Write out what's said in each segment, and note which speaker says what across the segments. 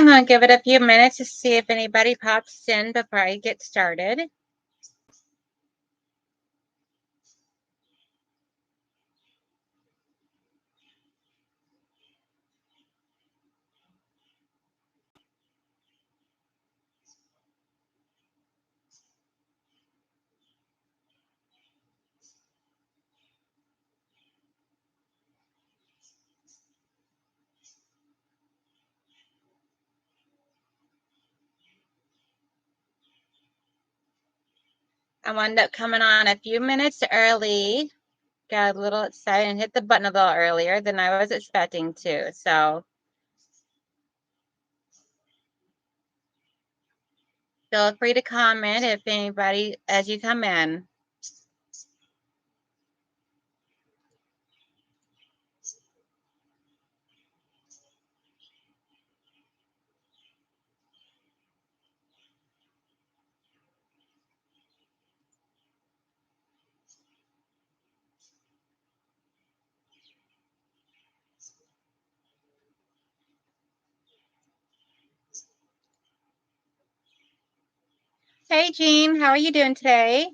Speaker 1: gonna give it a few minutes to see if anybody pops in before I get started. I wound up coming on a few minutes early. Got a little excited and hit the button a little earlier than I was expecting to. So feel free to comment if anybody as you come in. Hey Jean, how are you doing today?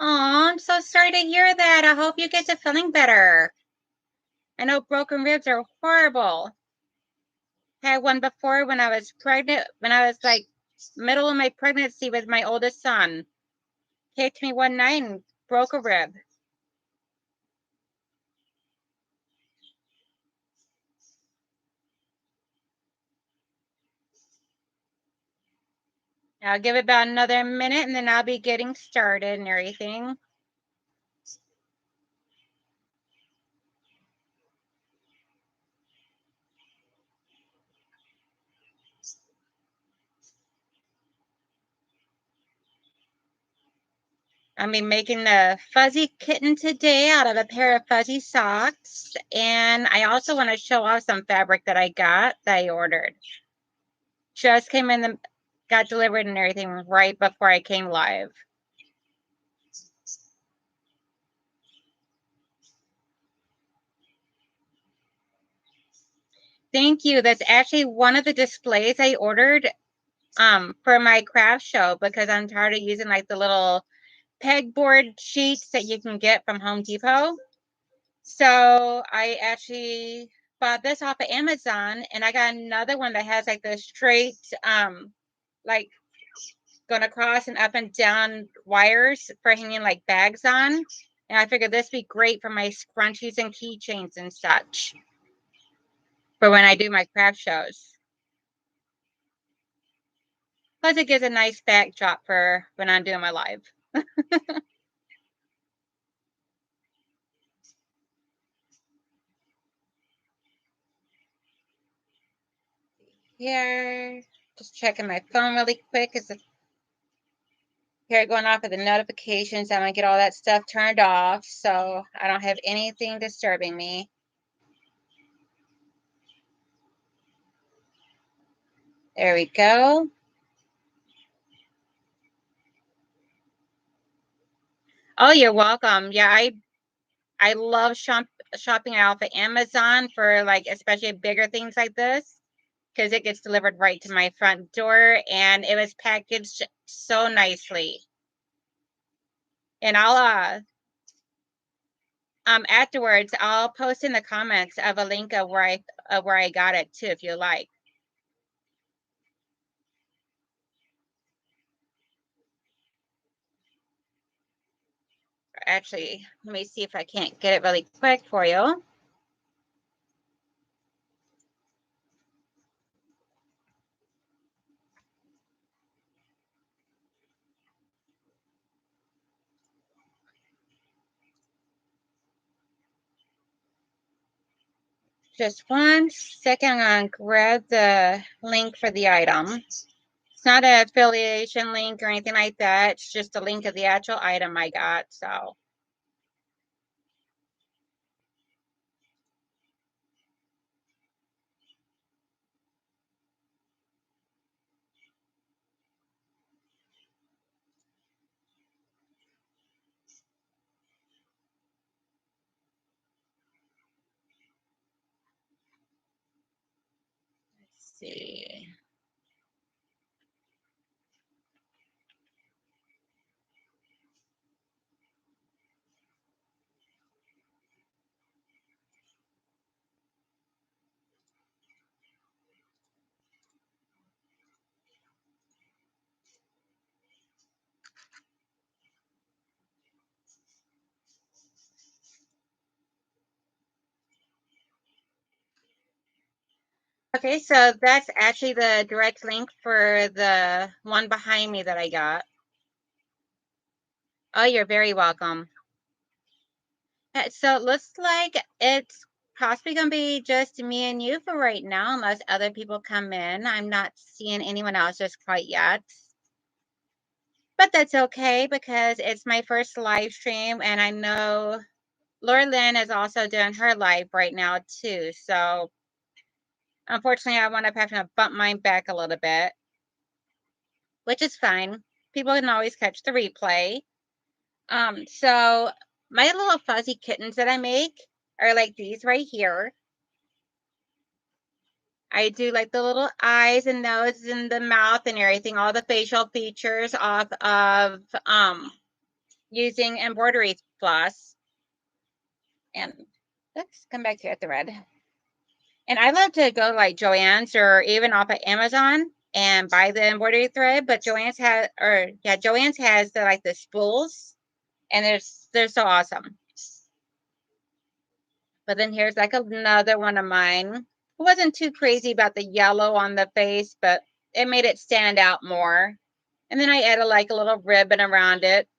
Speaker 1: Oh, I'm so sorry to hear that. I hope you get to feeling better. I know broken ribs are horrible. I had one before when I was pregnant, when I was like middle of my pregnancy with my oldest son. Kicked me one night and broke a rib. I'll give it about another minute and then I'll be getting started and everything. I'll be making a fuzzy kitten today out of a pair of fuzzy socks. And I also want to show off some fabric that I ordered. Just came in, got delivered and everything right before I came live. Thank you. That's actually one of the displays I ordered for my craft show because I'm tired of using like the little pegboard sheets that you can get from Home Depot. So I actually bought this off of Amazon and I got another one that has like the straight like going across and up and down wires for hanging like bags on. And I figured this would be great for my scrunchies and keychains and such for when I do my craft shows. Plus it gives a nice backdrop for when I'm doing my live. Here, just checking my phone really quick. Here going off of the notifications. I'm gonna get all that stuff turned off so I don't have anything disturbing me. There we go. Oh, you're welcome. Yeah, I love shopping off of Amazon for like especially bigger things like this because it gets delivered right to my front door and it was packaged so nicely. And I'll afterwards I'll post in the comments of a link of where I got it too if you like. Actually, let me see if I can't get it really quick for you. Just 1 second, I'm gonna grab the link for the item. It's not an affiliation link or anything like that. It's just a link of the actual item I got, so. Let's see. Okay, so that's actually the direct link for the one behind me that I got. Oh, you're very welcome. So it looks like it's possibly going to be just me and you for right now, unless other people come in. I'm not seeing anyone else just quite yet. But that's okay because it's my first live stream, and I know Laura Lynn is also doing her live right now too. So unfortunately, I wound up having to bump mine back a little bit, which is fine. People can always catch the replay. So my little fuzzy kittens that I make are like these right here. I do like the little eyes and nose and the mouth and everything, all the facial features off of using embroidery floss. And let's come back to at the red. And I love to go like Joann's or even off of Amazon and buy the embroidery thread, but Joann's has the like the spools, and they're so awesome. But then here's like another one of mine. It wasn't too crazy about the yellow on the face, but it made it stand out more. And then I added like a little ribbon around it,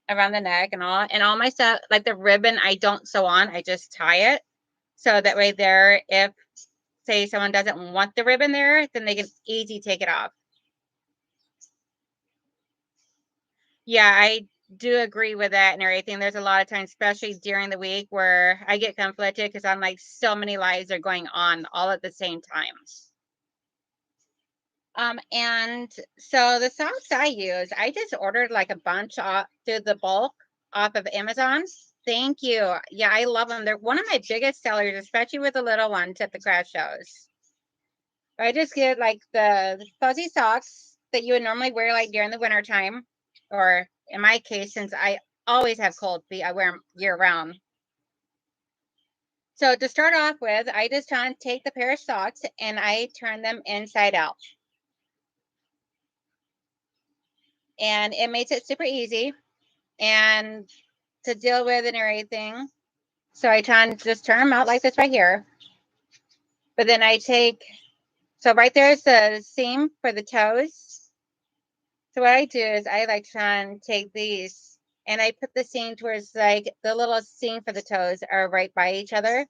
Speaker 1: around the neck and all my stuff, like the ribbon I don't sew on, I just tie it. So that way there, if say someone doesn't want the ribbon there, then they can easy take it off. Yeah, I do agree with that and everything. There's a lot of times, especially during the week, where I get conflicted because I'm like so many lives are going on all at the same time. And so the socks I use, I just ordered like a bunch off through the bulk off of Amazon. Thank you. Yeah, I love them. They're one of my biggest sellers, especially with the little ones at the craft shows. I just get like the fuzzy socks that you would normally wear like during the winter time, or in my case, since I always have cold feet, I wear them year round. So to start off with, I just take the pair of socks and I turn them inside out. And it makes it super easy and to deal with and everything. So I just turn them out like this right here. But then so right there is the seam for the toes. So what I do is I like to take these and I put the seam towards like the little seam for the toes are right by each other.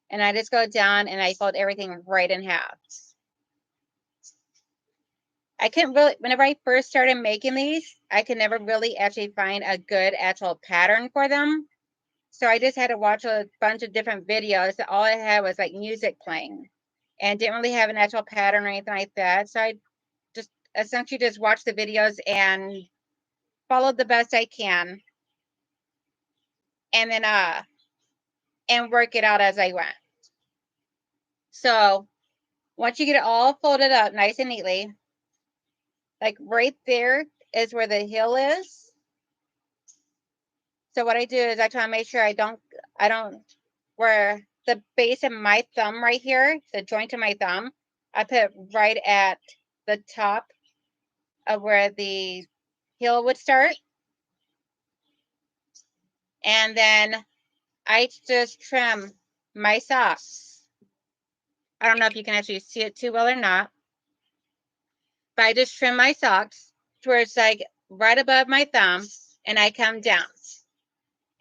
Speaker 1: And I just go down and I fold everything right in half. I couldn't really, whenever I first started making these, I could never really actually find a good actual pattern for them. So I just had to watch a bunch of different videos. All I had was like music playing and didn't really have an actual pattern or anything like that. So I just essentially just watched the videos and followed the best I can. And then and work it out as I went. So once you get it all folded up nice and neatly, like right there is where the heel is. So what I do is I try to make sure I don't where the base of my thumb right here, the joint of my thumb, I put right at the top of where the heel would start. And then I just trim my socks. I don't know if you can actually see it too well or not, but I just trim my socks to where it's like right above my thumb and I come down.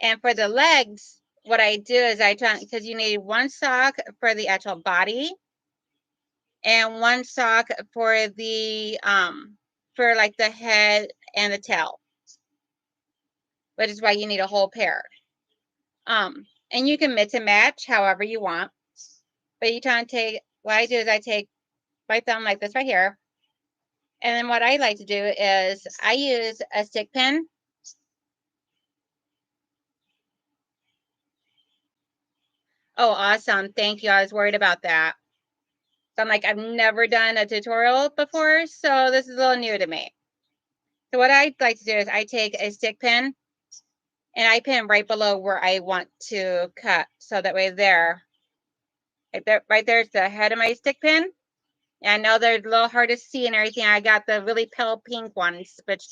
Speaker 1: And for the legs, what I do is I try, because you need one sock for the actual body and one sock for the for like the head and the tail, which is why you need a whole pair. And you can mix and match however you want, but you try and take, what I do is I take my thumb like this right here, and then what I like to do is I use a stick pin. Oh, awesome. Thank you. I was worried about that. So I'm like, I've never done a tutorial before, so this is a little new to me. So what I like to do is I take a stick pin and I pin right below where I want to cut. So that way there, right there's the head of my stick pin. And I know they're a little hard to see and everything. I got the really pale pink ones, which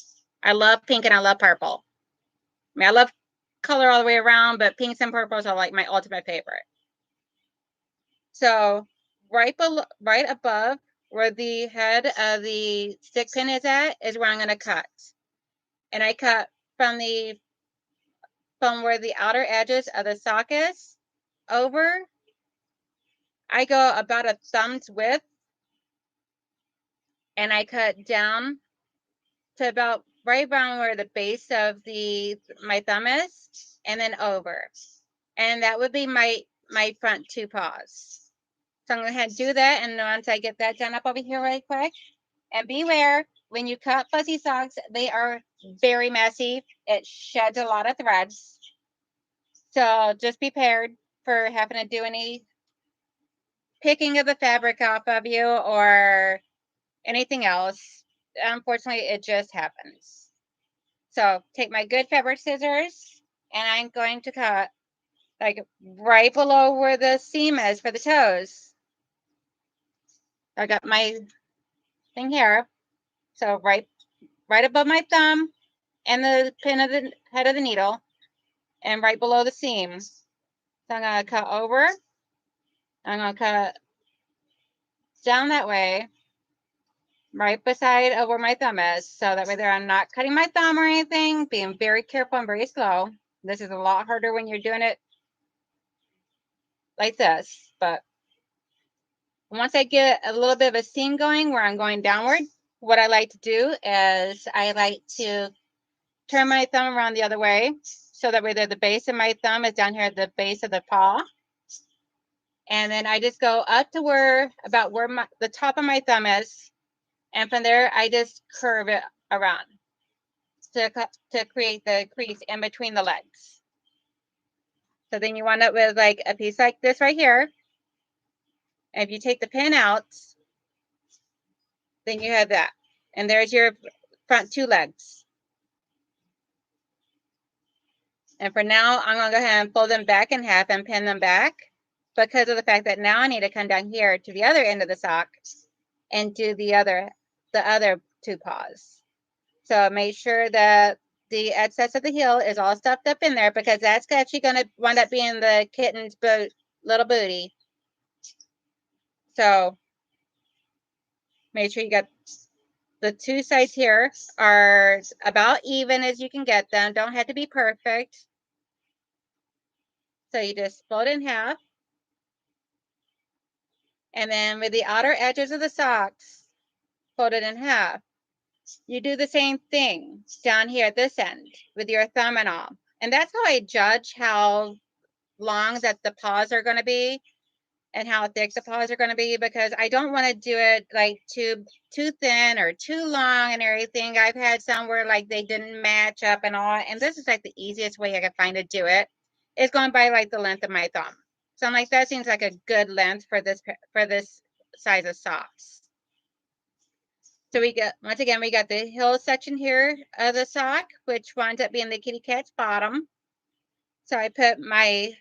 Speaker 1: I love pink and I love purple. I mean, I love color all the way around, but pinks and purples are like my ultimate favorite. So right below, right above where the head of the stick pin is at is where I'm going to cut. And I cut from where the outer edges of the sock is over. I go about a thumb's width and I cut down to about right around where the base of my thumb is, and then over. And that would be my front two paws. So I'm going to go ahead and do that. And once I get that done up over here really quick, and beware, when you cut fuzzy socks, they are very messy. It sheds a lot of threads. So just be prepared for having to do any picking of the fabric off of you or anything else. Unfortunately, it just happens. So take my good fabric scissors and I'm going to cut like right below where the seam is for the toes. I got my thing here. So right above my thumb and the pin of the head of the needle and right below the seam. So I'm going to cut over. I'm going to cut down that way, right beside where my thumb is. So that way there I'm not cutting my thumb or anything, being very careful and very slow. This is a lot harder when you're doing it like this, but once I get a little bit of a seam going where I'm going downward, what I like to do is I like to turn my thumb around the other way. So that way the base of my thumb is down here at the base of the paw. And then I just go up to about where the top of my thumb is. And from there, I just curve it around to create the crease in between the legs. So then you wind up with like a piece like this right here. And if you take the pin out, then you have that. And there's your front two legs. And for now, I'm going to go ahead and fold them back in half and pin them back because of the fact that now I need to come down here to the other end of the sock and do the other two paws. So make sure that the excess of the heel is all stuffed up in there because that's actually going to wind up being the kitten's little booty. So make sure you got the two sides here are about even as you can get them. Don't have to be perfect. So you just fold it in half. And then with the outer edges of the socks, fold it in half. You do the same thing down here at this end with your thumb and all. And that's how I judge how long that the paws are going to be and how thick the paws are going to be, because I don't want to do it like too thin or too long and everything. I've had some where like they didn't match up and all, and this is like the easiest way I could find to do it is going by like the length of my thumb. So I'm like, that seems like a good length for this size of socks. So we got, once again, we got the heel section here of the sock, which winds up being the kitty cat's bottom. So I put my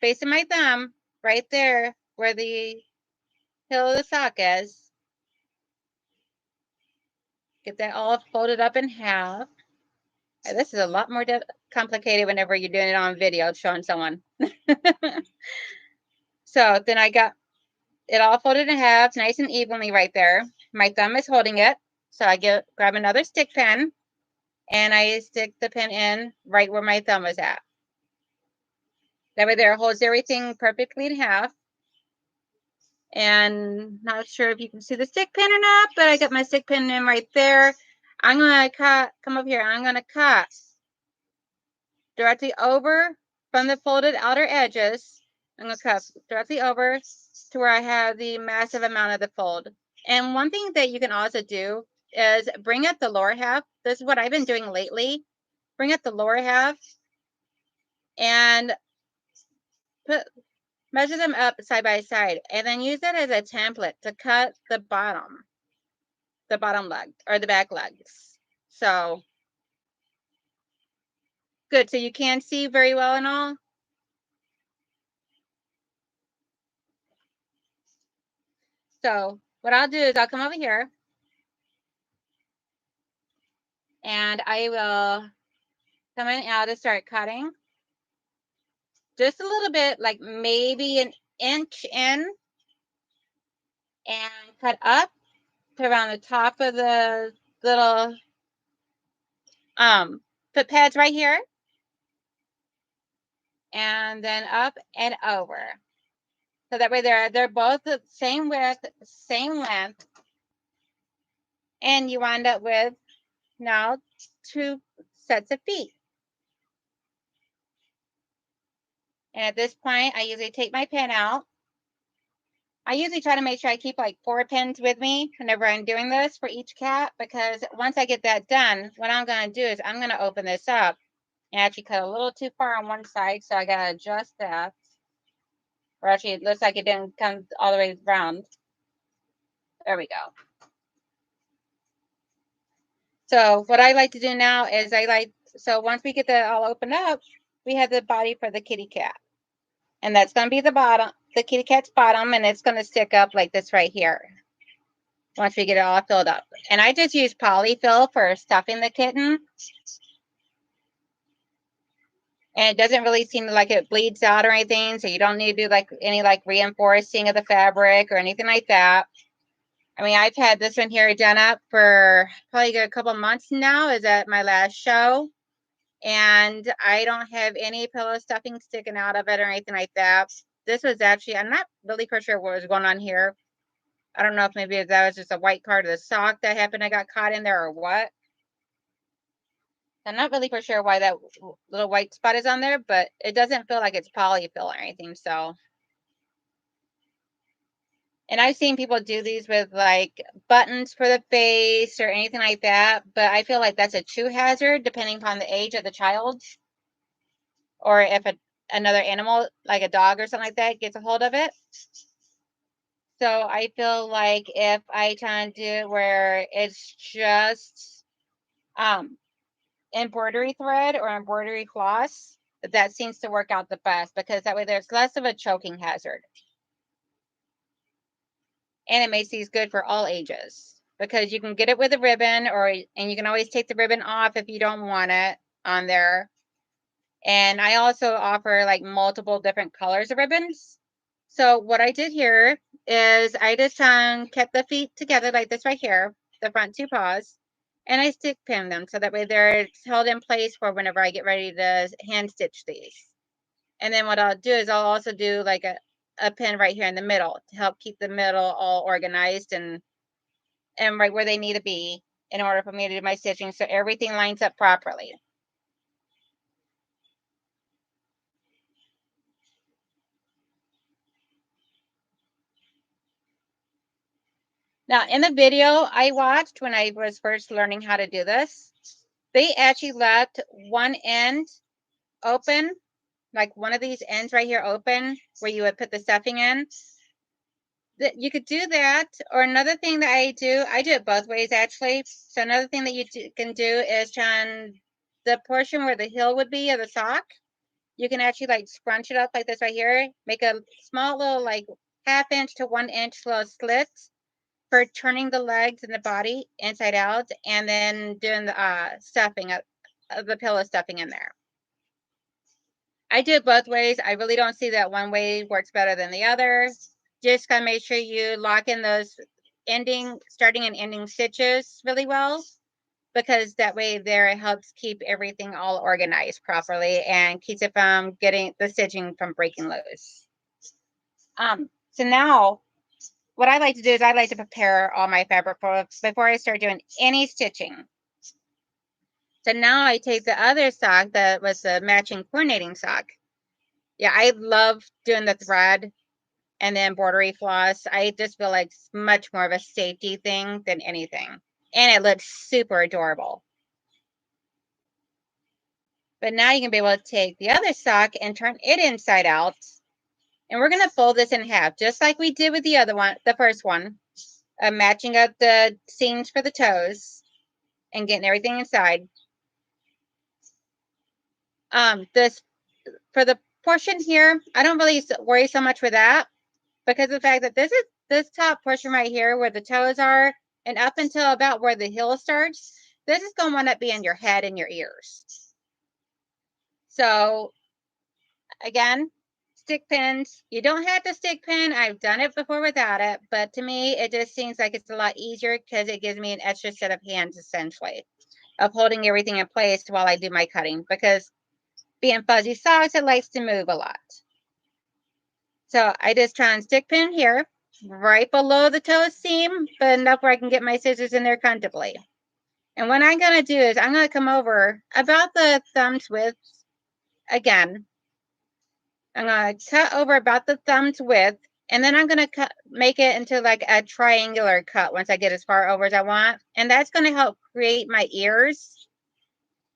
Speaker 1: base of my thumb right there where the heel of the sock is. Get that all folded up in half. This is a lot more complicated whenever you're doing it on video, showing someone. So then I got it all folded in half, nice and evenly right there. My thumb is holding it. So I grab another stick pin and I stick the pin in right where my thumb is at. That way there, it holds everything perfectly in half. And not sure if you can see the stick pin or not, but I got my stick pin in right there. I'm gonna cut, come up here, I'm gonna cut directly over from the folded outer edges. I'm gonna cut directly over to where I have the massive amount of the fold. And one thing that you can also do is bring up the lower half. This is what I've been doing lately. Bring up the lower half and measure them up side by side, and then use that as a template to cut the bottom leg or the back legs. So good. So you can see very well and all. So what I'll do is I'll come over here and I will come in out and start cutting just a little bit, like maybe an inch in, and cut up to around the top of the little foot pads right here, and then up and over. So that way they're both the same width, same length, and you wind up with now 2 sets of feet. And at this point, I usually take my pin out. I usually try to make sure I keep like 4 pins with me whenever I'm doing this for each cat, because once I get that done, what I'm going to do is I'm going to open this up and actually cut a little too far on one side, so I got to adjust that. Or actually, it looks like it didn't come all the way around. There we go. So what I like to do now is so once we get that all opened up, we have the body for the kitty cat. And that's going to be the bottom, the kitty cat's bottom, and it's going to stick up like this right here once we get it all filled up. And I just use polyfill for stuffing the kitten. And it doesn't really seem like it bleeds out or anything, so you don't need to do like any like reinforcing of the fabric or anything like that. I mean, I've had this one here done up for probably a couple months now. Is at my last show. And I don't have any pillow stuffing sticking out of it or anything like that. This was actually, I'm not really for sure what was going on here. I don't know if maybe that was just a white part of the sock that happened I got caught in there or what. I'm not really for sure why that little white spot is on there, but it doesn't feel like it's polyfill or anything, so. And I've seen people do these with like buttons for the face or anything like that, but I feel like that's a true hazard depending upon the age of the child, or if another animal like a dog or something like that gets a hold of it. So I feel like if I try to do it where it's just embroidery thread or embroidery floss, that seems to work out the best, because that way there's less of a choking hazard. And it makes these good for all ages, because you can get it with a ribbon, and you can always take the ribbon off if you don't want it on there. And I also offer like multiple different colors of ribbons. So what I did here is I just kept the feet together like this right here, the front 2 paws, and I stick pinned them so that way they're held in place for whenever I get ready to hand stitch these. And then what I'll do is I'll also do like a pin right here in the middle to help keep the middle all organized and right where they need to be in order for me to do my stitching, so everything lines up properly. Now, in the video I watched when I was first learning how to do this, they actually left one end open, like one of these ends right here open, where you would put the stuffing in. You could do that, or another thing that I do it both ways actually. So another thing that you can do is turn the portion where the heel would be of the sock. You can actually like scrunch it up like this right here, make a small little like 1/2 inch to 1 inch little slits for turning the legs and the body inside out, and then doing the stuffing of the pillow stuffing in there. I do it both ways. I really don't see that one way works better than the other. Just gotta make sure you lock in those starting and ending stitches really well, because that way there it helps keep everything all organized properly and keeps it from getting the stitching from breaking loose. So now what I like to do is I like to prepare all my fabric before I start doing any stitching. So now I take the other sock that was the matching coordinating sock. Yeah, I love doing the thread and then embroidery floss. I just feel like it's much more of a safety thing than anything. And it looks super adorable. But now you can be able to take the other sock and turn it inside out. And we're going to fold this in half, just like we did with the other one, the first one. Matching up the seams for the toes and getting everything inside. This for the portion here, I don't really worry so much with that because of the fact that this top portion right here where the toes are and up until about where the heel starts, this is going to wind up being your head and your ears. So again, stick pins. You don't have to stick pin. I've done it before without it, but to me, it just seems like it's a lot easier because it gives me an extra set of hands essentially of holding everything in place while I do my cutting, because being fuzzy socks, it likes to move a lot. So I just try and stick pin here, right below the toe seam, but enough where I can get my scissors in there comfortably. And what I'm going to do is I'm going to come over about the thumb's width again. I'm going to cut over about the thumb's width, and then I'm going to make it into like a triangular cut once I get as far over as I want. And that's going to help create my ears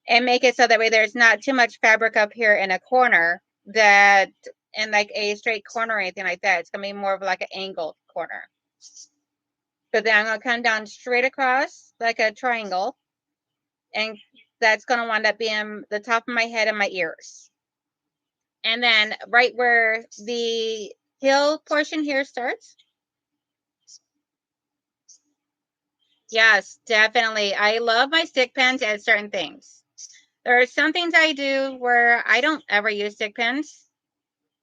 Speaker 1: and make it so that way there's not too much fabric up here in a corner that, and like a straight corner or anything like that. It's going to be more of like an angled corner. So then I'm going to come down straight across like a triangle, and that's going to wind up being the top of my head and my ears. And then right where the heel portion here starts. Yes, definitely. I love my stick pins at certain things. There are some things I do where I don't ever use stick pins.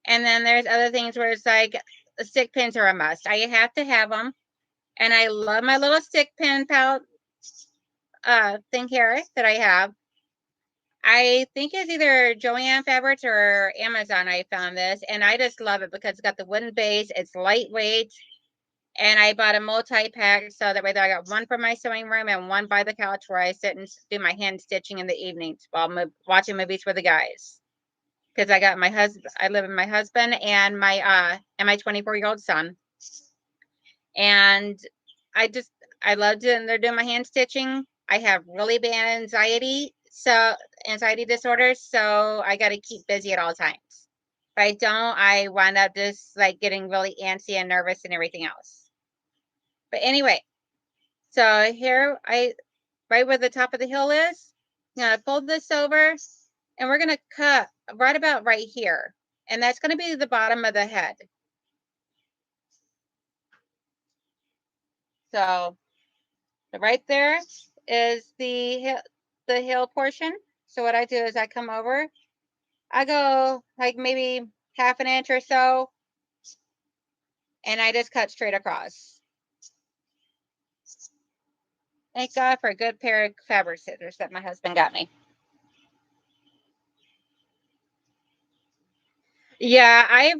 Speaker 1: And then there's other things where it's like stick pins are a must. I have to have them. And I love my little stick pin pouch thing here that I have. I think it's either Joann Fabrics or Amazon I found this. And I just love it because it's got the wooden base. It's lightweight. And I bought a multi-pack so that way I got one for my sewing room and one by the couch where I sit and do my hand stitching in the evenings while watching movies with the guys. Because I got my husband, I live with my husband and my 24-year-old son. And I love doing my hand stitching. I have really bad anxiety disorders, so I got to keep busy at all times. If I don't, I wind up just like getting really antsy and nervous and everything else. But anyway, so here right where the top of the heel is, I'm gonna fold this over, and we're gonna cut right about right here, and that's gonna be the bottom of the head. So right there is the heel portion. So what I do is I come over, I go like maybe half an inch or so, and I just cut straight across. Thank God for a good pair of fabric scissors that my husband got me. Yeah, I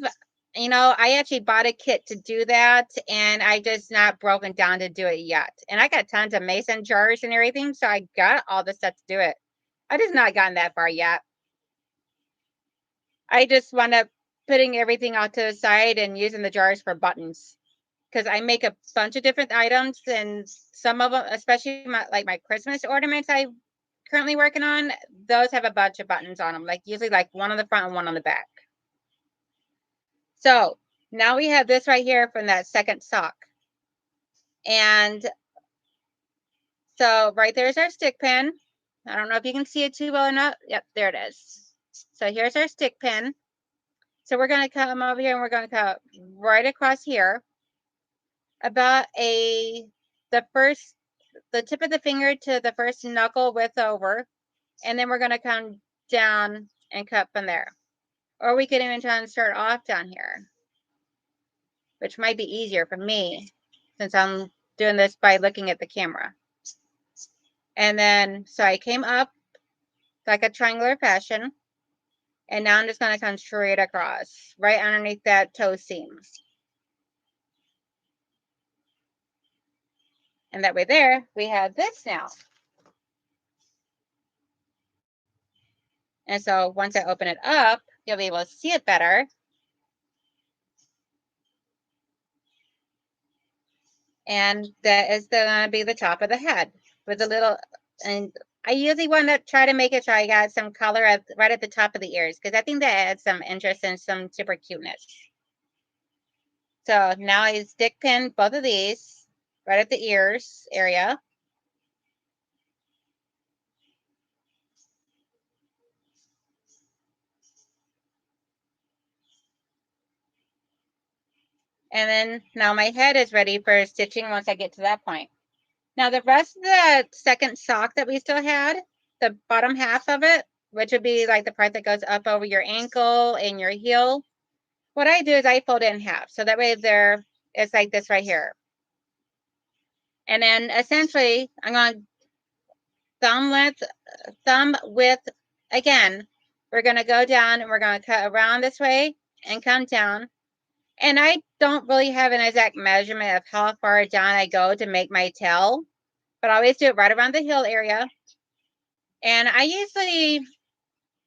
Speaker 1: actually bought a kit to do that, and I just not broken down to do it yet. And I got tons of mason jars and everything, so I got all the stuff to do it. I just not gotten that far yet. I just wound up putting everything out to the side and using the jars for buttons, because I make a bunch of different items, and some of them, especially my Christmas ornaments I'm currently working on, those have a bunch of buttons on them, like usually like one on the front and one on the back. So now we have this right here from that second sock. And so right there's our stick pin. I don't know if you can see it too well or not. Yep, there it is. So here's our stick pin. So we're going to come over here and we're going to cut right across here about the tip of the finger to the first knuckle width over. And then we're going to come down and cut from there. Or we could even try and start off down here, which might be easier for me since I'm doing this by looking at the camera. And then, so I came up like a triangular fashion. And now I'm just going to come straight across, right underneath that toe seam. And that way there, we have this now. And so once I open it up, you'll be able to see it better. And that is going to be the top of the head with a little, and I usually want to try to make it so I got some color right at the top of the ears, because I think that adds some interest and some super cuteness. So now I stick pin both of these right at the ears area. And then now my head is ready for stitching once I get to that point. Now the rest of the second sock that we still had, the bottom half of it, which would be like the part that goes up over your ankle and your heel, what I do is I fold it in half. So that way there, it's like this right here. And then essentially I'm going to thumb width, again, we're going to go down and we're going to cut around this way and come down. And I don't really have an exact measurement of how far down I go to make my tail, but I always do it right around the heel area. And I usually,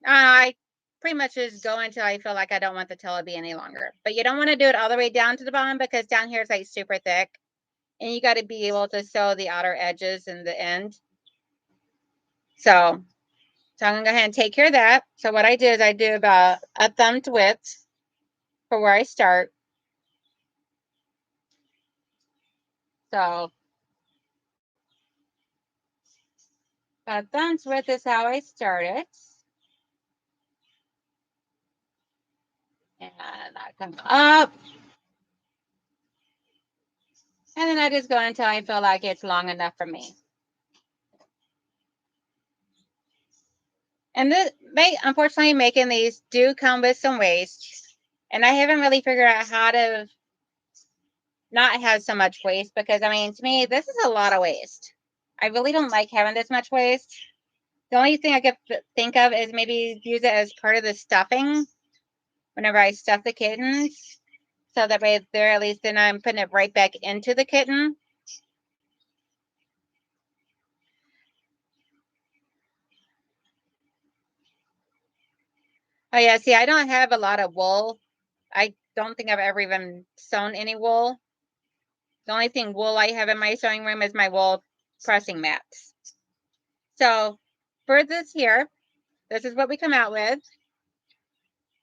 Speaker 1: I pretty much just go until I feel like I don't want the tail to be any longer. But you don't want to do it all the way down to the bottom, because down here it's like super thick. And you got to be able to sew the outer edges in the end. So I'm going to go ahead and take care of that. So what I do is I do about a thumb's width for where I start. So about a thumb's width is how I start it. And I come up. And then I just go until I feel like it's long enough for me. And this, unfortunately, making these do come with some waste. And I haven't really figured out how to not have so much waste, because, I mean, to me, this is a lot of waste. I really don't like having this much waste. The only thing I could think of is maybe use it as part of the stuffing whenever I stuff the kittens. So that way there, at least then I'm putting it right back into the kitten. Oh yeah, see, I don't have a lot of wool. I don't think I've ever even sewn any wool. The only thing wool I have in my sewing room is my wool pressing mats. So for this here, this is what we come out with.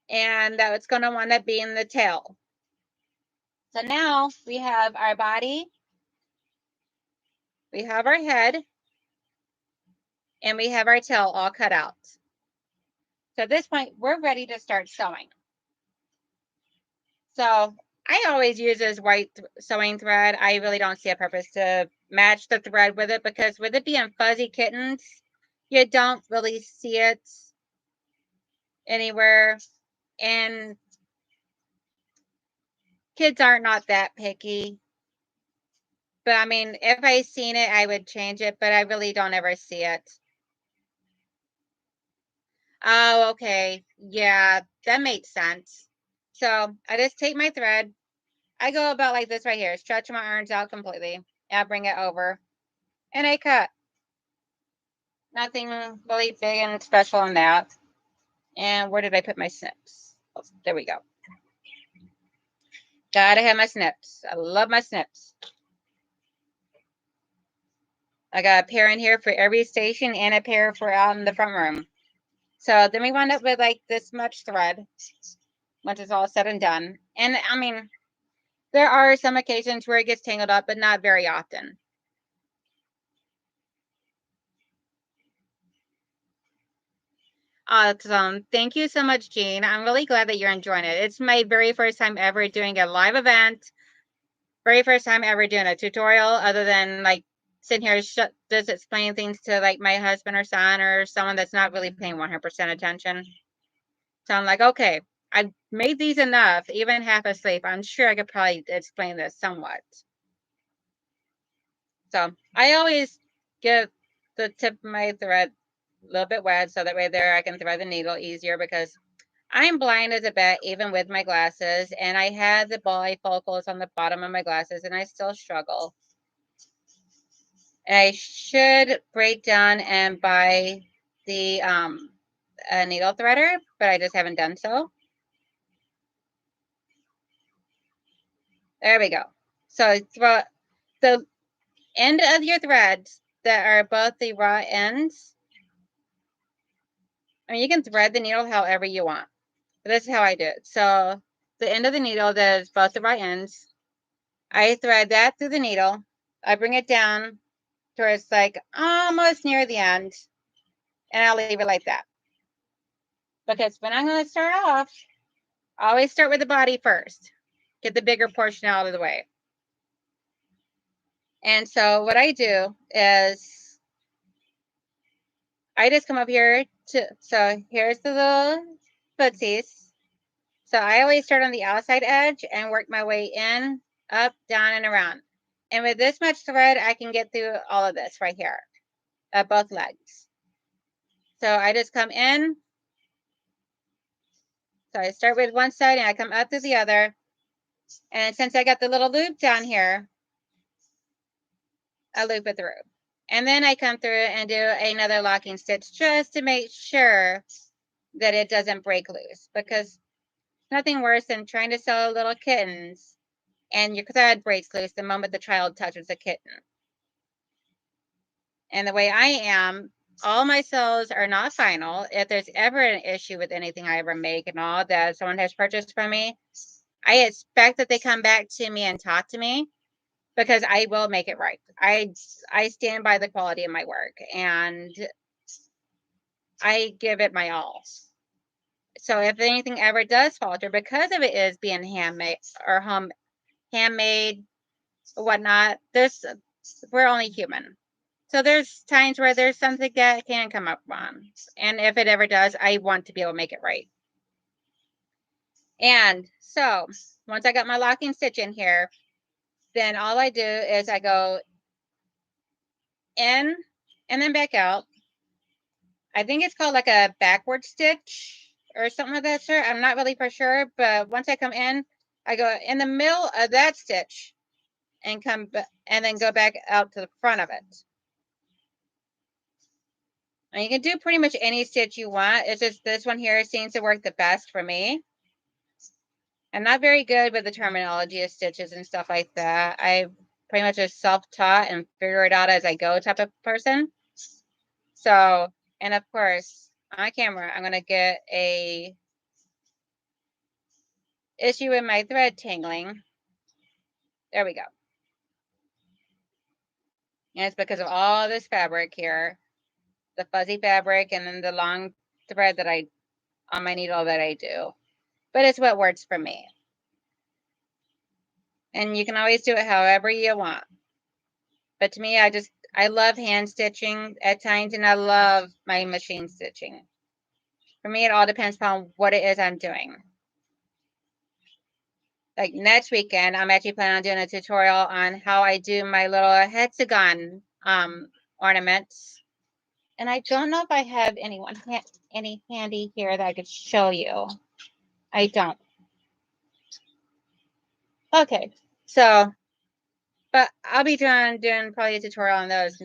Speaker 1: And it's going to wind up being the tail. So now we have our body, we have our head, and we have our tail all cut out. So at this point, we're ready to start sewing. So I always use this white sewing thread. I really don't see a purpose to match the thread with it, because with it being fuzzy kittens, you don't really see it anywhere. And kids are not that picky. But I mean, if I seen it, I would change it, but I really don't ever see it. Oh, okay. Yeah, that makes sense. So I just take my thread. I go about like this right here, stretch my arms out completely. And I bring it over and I cut. Nothing really big and special in that. And where did I put my snips? Oh, there we go. Gotta have my snips. I love my snips. I got a pair in here for every station and a pair for out in the front room. So then we wound up with like this much thread once it's all said and done. And I mean, there are some occasions where it gets tangled up, but not very often. Awesome. Thank you so much, Jean. I'm really glad that you're enjoying it. It's my very first time ever doing a live event. Very first time ever doing a tutorial, other than like sitting here just explaining things to like my husband or son or someone that's not really paying 100% attention. So I'm like, okay, I've made these enough, even half asleep. I'm sure I could probably explain this somewhat. So I always give the tip of my thread a little bit wet, so that way there I can thread the needle easier, because I'm blind as a bat even with my glasses, and I had the bifocals on the bottom of my glasses, and I still struggle. And I should break down and buy the a needle threader, but I just haven't done so. There we go. So throw the end of your threads that are both the raw ends. I mean, you can thread the needle however you want. But this is how I do it. So the end of the needle that is both the raw ends, I thread that through the needle. I bring it down towards like almost near the end, and I'll leave it like that. Because when I'm going to start off, I always start with the body first. Get the bigger portion out of the way. And so what I do is I just come up here so here's the little footsies. So I always start on the outside edge and work my way in, up, down, and around. And with this much thread, I can get through all of this right here, both legs. So I just come in. So I start with one side and I come up to the other. And since I got the little loop down here, I loop it through. And then I come through and do another locking stitch just to make sure that it doesn't break loose, because nothing worse than trying to sell little kittens and your thread breaks loose the moment the child touches a kitten. And the way I am, all my sales are not final. If there's ever an issue with anything I ever make and all that someone has purchased from me, I expect that they come back to me and talk to me, because I will make it right. I stand by the quality of my work, and I give it my all. So if anything ever does falter because of it is being handmade or handmade, whatnot, we're only human. So there's times where there's something that can come up wrong. And if it ever does, I want to be able to make it right. And so once I got my locking stitch in here, then all I do is I go in and then back out. I think it's called like a backward stitch or something like that, sir. I'm not really for sure, but once I come in, I go in the middle of that stitch and and then go back out to the front of it. And you can do pretty much any stitch you want. It's just this one here seems to work the best for me. I'm not very good with the terminology of stitches and stuff like that. I pretty much just self-taught and figure it out as I go type of person. So, and of course, on camera, I'm going to get a issue with my thread tangling. There we go. And it's because of all this fabric here, the fuzzy fabric, and then the long thread that on my needle that I do. But it's what works for me. And you can always do it however you want. But to me, I love hand stitching at times, and I love my machine stitching. For me, it all depends upon what it is I'm doing. Like next weekend, I'm actually planning on doing a tutorial on how I do my little hexagon ornaments. And I don't know if I have any handy here that I could show you. I don't. Okay, so, but I'll be doing probably a tutorial on those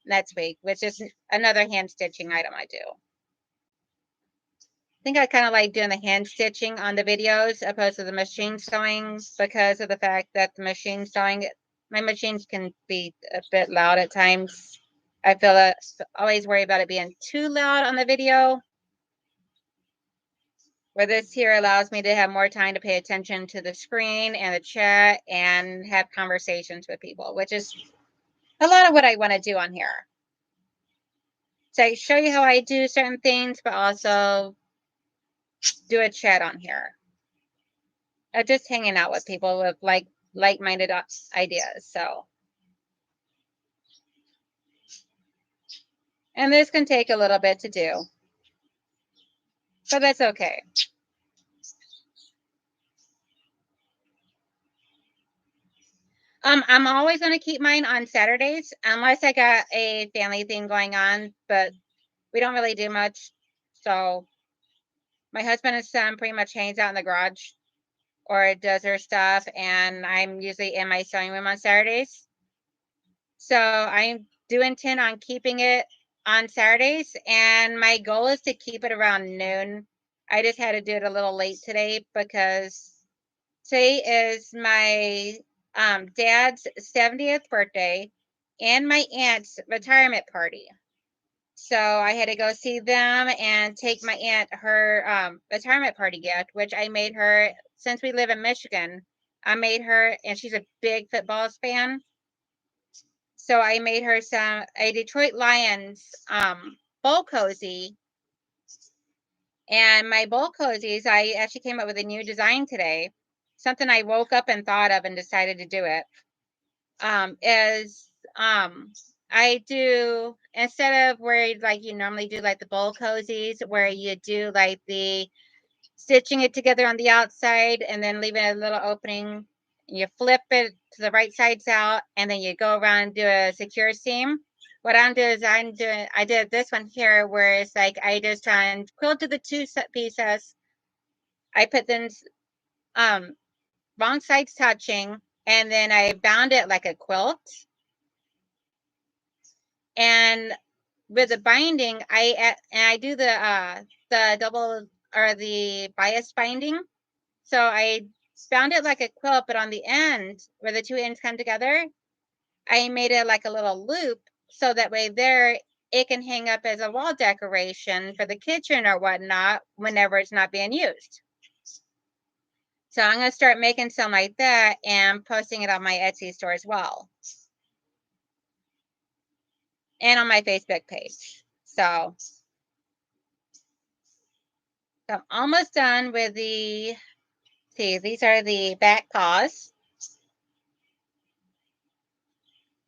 Speaker 1: next week, which is another hand stitching item I do. I think I kind of like doing the hand stitching on the videos opposed to the machine sewing, because of the fact that the machine sewing, my machines can be a bit loud at times. I feel that always worry about it being too loud on the video. Where this here allows me to have more time to pay attention to the screen and the chat and have conversations with people, which is a lot of what I want to do on here. So I show you how I do certain things, but also do a chat on here. Just hanging out with people with like-minded ideas. So, and this can take a little bit to do, but that's okay. I'm always going to keep mine on Saturdays unless I got a family thing going on, but we don't really do much. So my husband and son pretty much hangs out in the garage or does their stuff, and I'm usually in my sewing room on Saturdays. So I do intend on keeping it on Saturdays, and my goal is to keep it around noon. I just had to do it a little late today because today is my dad's 70th birthday and my aunt's retirement party. So I had to go see them and take my aunt her retirement party gift, which I made her since we live in Michigan. I made her, and she's a big football fan. So I made her a Detroit Lions bowl cozy. And my bowl cozies, I actually came up with a new design today. Something I woke up and thought of and decided to do it. Is I do, instead of where like you normally do like the bowl cozies where you do like the stitching it together on the outside and then leaving a little opening, you flip it to the right sides out and then you go around and do a secure seam. What I'm doing is I did this one here where it's like I just quilted the two set pieces. I put them wrong sides touching, and then I bound it like a quilt. And with the binding, I do the double or the bias binding. So I bound it like a quilt, but on the end where the two ends come together, I made it like a little loop so that way there it can hang up as a wall decoration for the kitchen or whatnot whenever it's not being used. So I'm going to start making some like that and posting it on my Etsy store as well. And on my Facebook page. So I'm almost done with see, these are the back paws.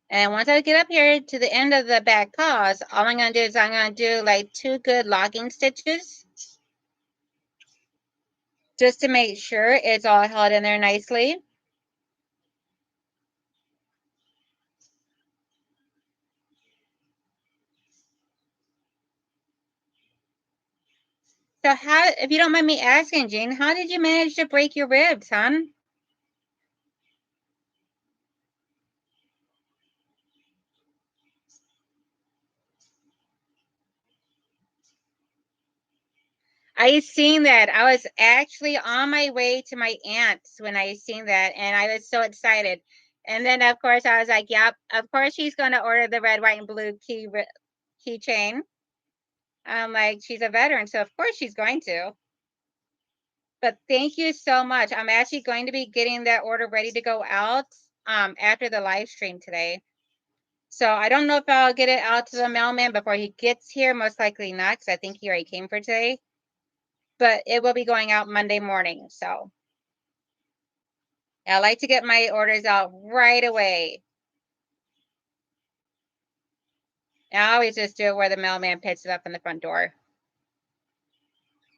Speaker 1: And once I get up here to the end of the back paws, all I'm going to do is I'm going to do like 2 good locking stitches. Just to make sure it's all held in there nicely. So how, if you don't mind me asking, Jean, how did you manage to break your ribs, hon? I seen that. I was actually on my way to my aunt's when I seen that, and I was so excited. And then, of course, I was like, "Yep, of course she's going to order the red, white, and blue keychain." I'm like, she's a veteran, so of course she's going to. But thank you so much. I'm actually going to be getting that order ready to go out after the live stream today. So I don't know if I'll get it out to the mailman before he gets here. Most likely not, because I think he already came for today. But it will be going out Monday morning. So I like to get my orders out right away. And I always just do it where the mailman picks it up in the front door.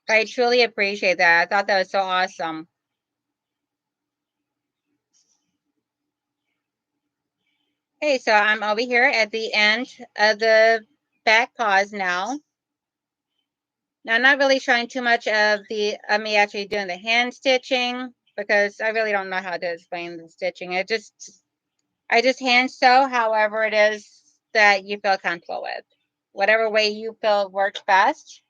Speaker 1: But I truly appreciate that. I thought that was so awesome. Okay, so I'm over here at the end of the back paws now. Now, I'm not really showing too much of me actually doing the hand stitching because I really don't know how to explain the stitching. I just hand sew however it is that you feel comfortable with. Whatever way you feel works best.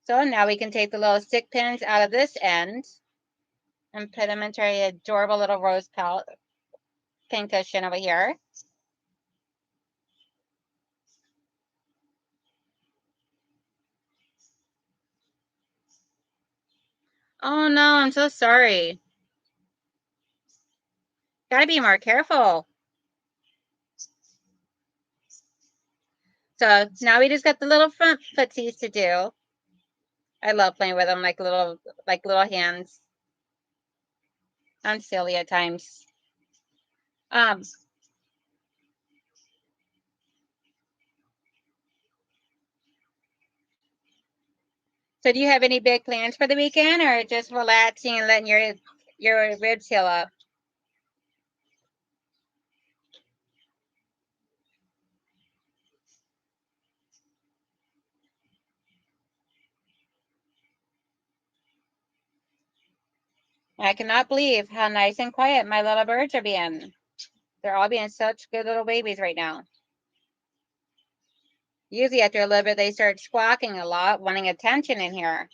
Speaker 1: So now we can take the little stick pins out of this end and put them into a adorable little rose pin cushion over here. Oh no, I'm so sorry. Gotta be more careful. So now we just got the little front footsies to do. I love playing with them like little hands. I'm silly at times. Um, so do you have any big plans for the weekend or just relaxing and letting your your ribs heal up. I cannot believe how nice and quiet my little birds are being. They're all being such good little babies right now. Usually after a little bit, they start squawking a lot, wanting attention in here.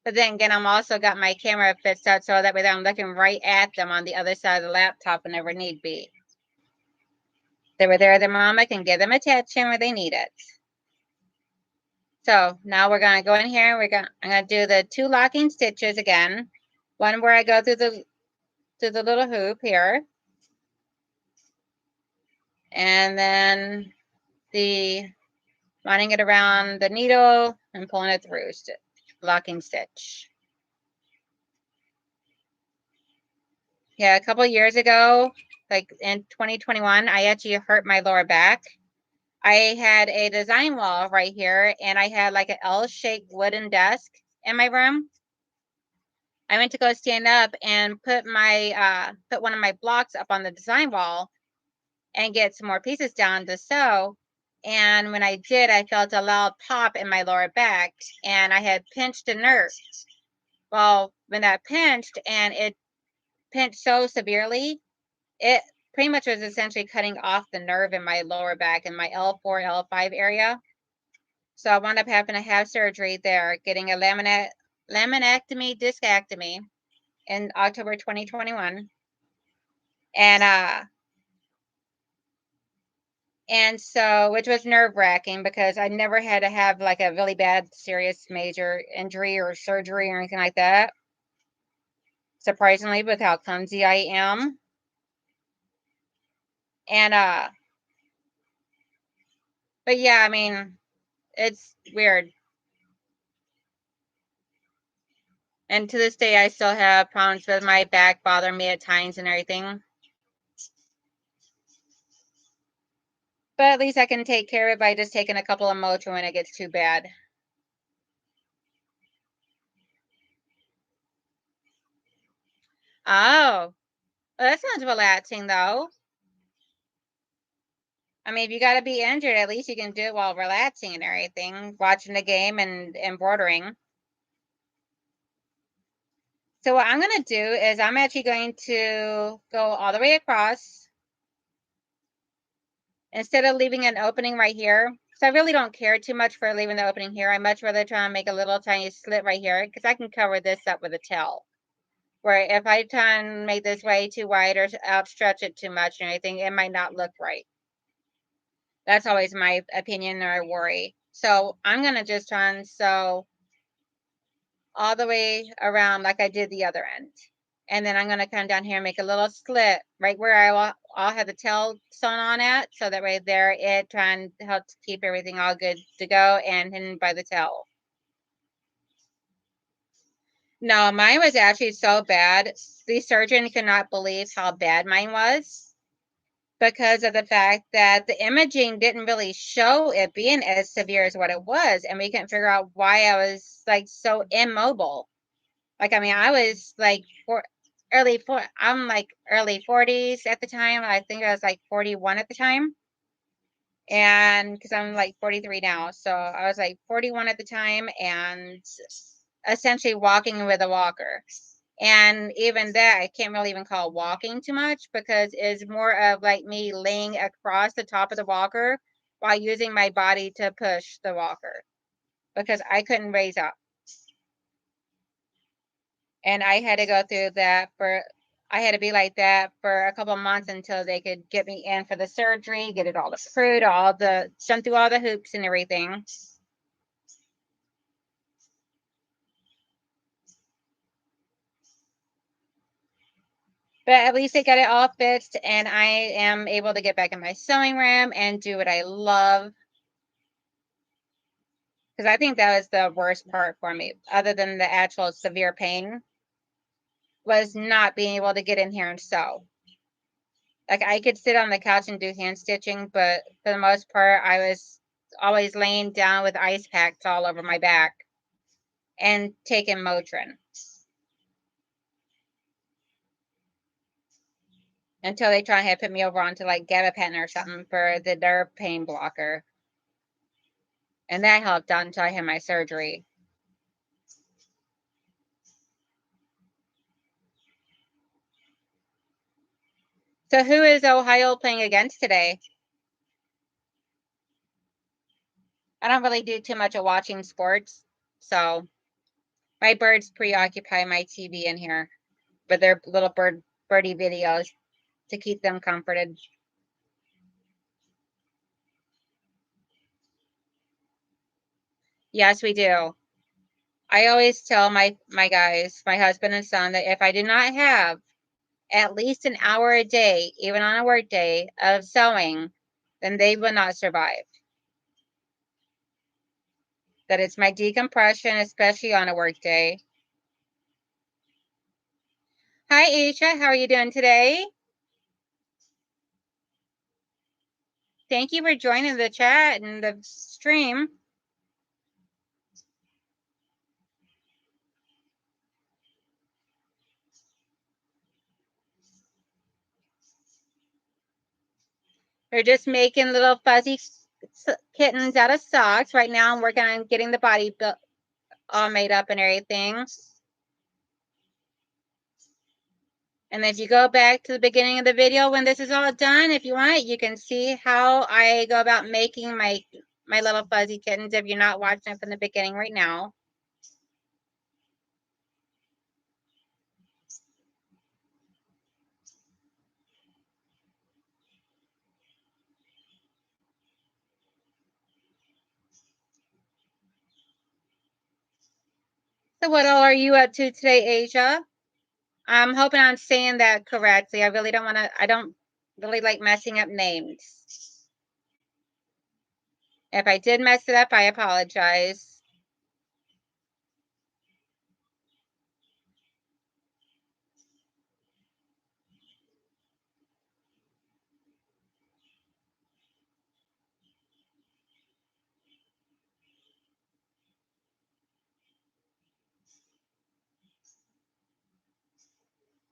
Speaker 1: But then again, I'm also got my camera fixed out so that way I'm looking right at them on the other side of the laptop whenever need be. They were there, their mama can give them attention where they need it. So now we're gonna go in here. I'm gonna do the 2 locking stitches again. One where I go through the little hoop here, and then the running it around the needle and pulling it through, locking stitch. Yeah, a couple years ago, like in 2021, I actually hurt my lower back. I had a design wall right here, and I had like an L-shaped wooden desk in my room. I went to go stand up and put one of my blocks up on the design wall and get some more pieces down to sew. And when I did, I felt a loud pop in my lower back, and I had pinched a nerve. Well, when that pinched, and it pinched so severely, it pretty much was essentially cutting off the nerve in my lower back in my L4, L5 area. So I wound up having to have surgery there, getting a laminectomy, discectomy in October 2021. And so, which was nerve wracking because I never had to have like a really bad, serious, major injury or surgery or anything like that. Surprisingly, with how clumsy I am. And, but yeah, I mean, it's weird. And to this day, I still have problems with my back bothering me at times and everything. But at least I can take care of it by just taking a couple of Motrin when it gets too bad. Oh, well, that sounds relaxing though. I mean, if you got to be injured, at least you can do it while relaxing and everything, watching the game and embroidering. So what I'm going to do is I'm actually going to go all the way across. Instead of leaving an opening right here, because I really don't care too much for leaving the opening here. I much rather try and make a little tiny slit right here because I can cover this up with a tail. Where if I try and make this way too wide or outstretch it too much or anything, it might not look right. That's always my opinion or worry. So I'm going to just try and sew all the way around like I did the other end. And then I'm going to come down here and make a little slit right where I'll have the tail sewn on at. So that way there it trying to help keep everything all good to go and hidden by the tail. No, mine was actually so bad. The surgeon could not believe how bad mine was because of the fact that the imaging didn't really show it being as severe as what it was. And we couldn't figure out why I was like so immobile. Like, I mean, I was like I'm like early 40s at the time. I think I was like 41 at the time. And because I'm like 43 now. So I was like 41 at the time and essentially walking with a walker. And even that, I can't really even call walking too much because it's more of like me laying across the top of the walker while using my body to push the walker because I couldn't raise up. And I had to go through that I had to be like that for a couple of months until they could get me in for the surgery, get it all approved, jump through all the hoops and everything. But at least they got it all fixed, and I am able to get back in my sewing room and do what I love. Because I think that was the worst part for me, other than the actual severe pain, was not being able to get in here and sew. Like I could sit on the couch and do hand stitching, but for the most part, I was always laying down with ice packs all over my back and taking Motrin. until they try and put me over onto like gabapentin or something for the nerve pain blocker. And that helped out until I had my surgery. So who is Ohio playing against today? I don't really do too much of watching sports, so my birds preoccupy my TV in here with their little birdie videos to keep them comforted. Yes, we do. I always tell my guys, my husband and son, that if I do not have at least an hour a day, even on a work day, of sewing, then they will not survive. That it's my decompression, especially on a work day. Hi, Aisha. How are you doing today? Thank you for joining the chat and the stream. We're just making little fuzzy kittens out of socks. Right now, I'm working on getting the body built, all made up and everything. And if you go back to the beginning of the video when this is all done, if you want, you can see how I go about making my little fuzzy kittens if you're not watching it from the beginning right now. So what all are you up to today, Asia? I'm hoping I'm saying that correctly. I really don't want to, I don't really like messing up names. If I did mess it up, I apologize.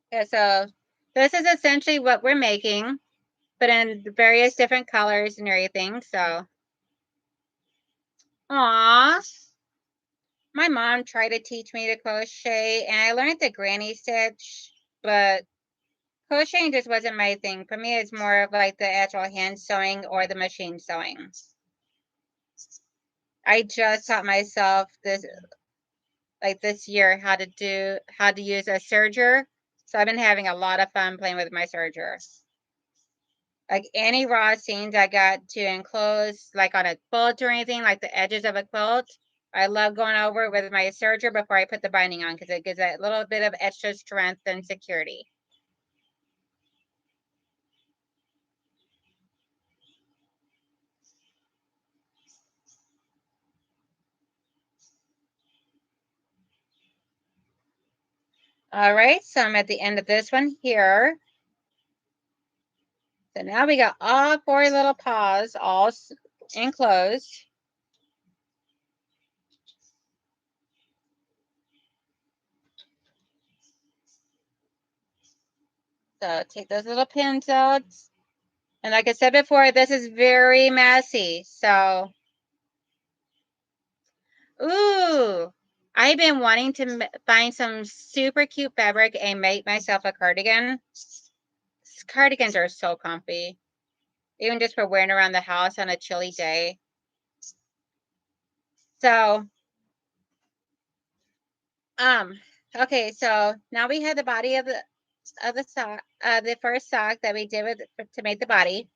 Speaker 1: Yeah, so this is essentially what we're making, but in various different colors and everything. So, aw, my mom tried to teach me to crochet, and I learned the granny stitch, but crocheting just wasn't my thing. For me, it's more of like the actual hand sewing or the machine sewing. I just taught myself this year how to use a serger. So I've been having a lot of fun playing with my serger. Like any raw seams I got to enclose, like on a quilt or anything, like the edges of a quilt, I love going over it with my serger before I put the binding on because it gives that little bit of extra strength and security. All right, so I'm at the end of this one here. So now we got all 4 little paws all enclosed. So take those little pins out. And like I said before, this is very messy. So, ooh, I've been wanting to find some super cute fabric and make myself a cardigan. Cardigans are so comfy, even just for wearing around the house on a chilly day. So, okay, so now we have the body of the sock, the first sock that we did to make the body.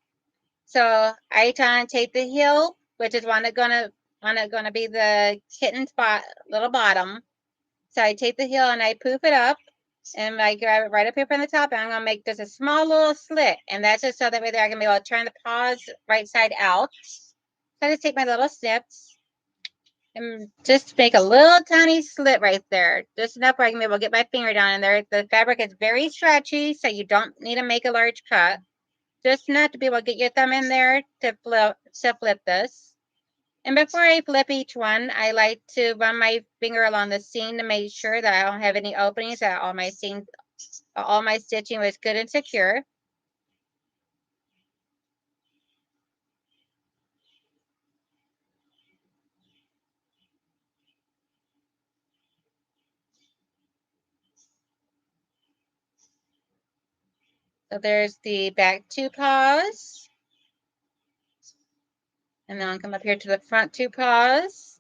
Speaker 1: So I try and take the heel, which is gonna be the kitten's little bottom. So I take the heel and I poof it up, and I grab it right up here from the top, and I'm gonna make just a small little slit, and that's just so that way there I can be able to turn the paws right side out. So I just take my little snips and just make a little tiny slit right there, just enough where I can be able to get my finger down in there. The fabric is very stretchy, so you don't need to make a large cut. Just enough to be able to get your thumb in there to flip this. And before I flip each one, I like to run my finger along the seam to make sure that I don't have any openings, that all my stitching was good and secure. So there's the back two paws. And then I'll come up here to the front two paws.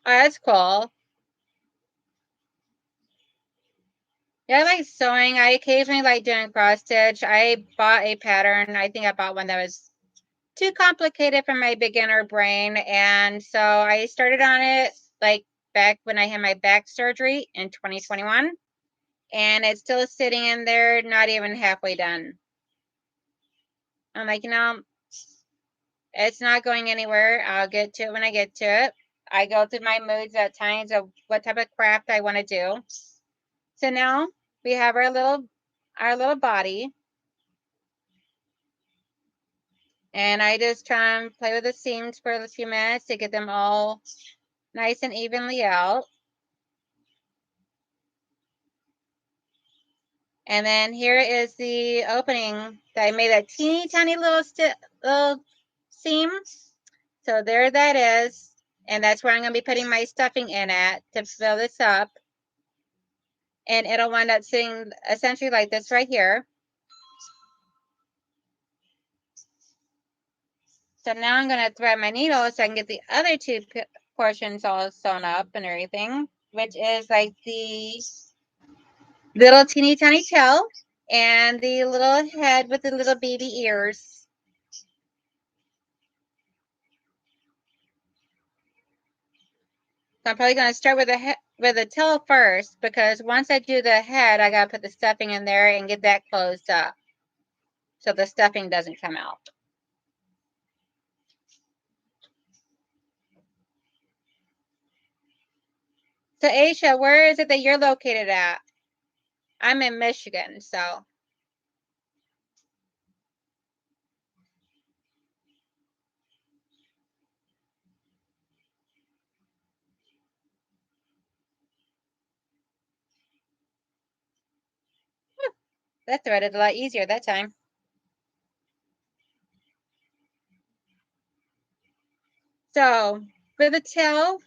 Speaker 1: Oh, that's cool. Yeah, I like sewing. I occasionally like doing cross stitch. I bought a pattern. I think I bought one that was too complicated for my beginner brain. And so I started on it like back when I had my back surgery in 2021. And it's still sitting in there, not even halfway done. I'm like, it's not going anywhere. I'll get to it when I get to it. I go through my moods at times of what type of craft I want to do. So now we have our little body. And I just try and play with the seams for a few minutes to get them all nice and evenly out. And then here is the opening that I made a teeny tiny little seam. So there that is. And that's where I'm going to be putting my stuffing in at to fill this up. And it'll wind up sitting essentially like this right here. So now I'm going to thread my needle so I can get the other two portions all sewn up and everything, which is like the little teeny tiny tail and the little head with the little baby ears. So I'm probably going to start with the tail first, because once I do the head, I got to put the stuffing in there and get that closed up so the stuffing doesn't come out. So Aisha, where is it that you're located at? I'm in Michigan, so. That threaded a lot easier that time. So for the tail,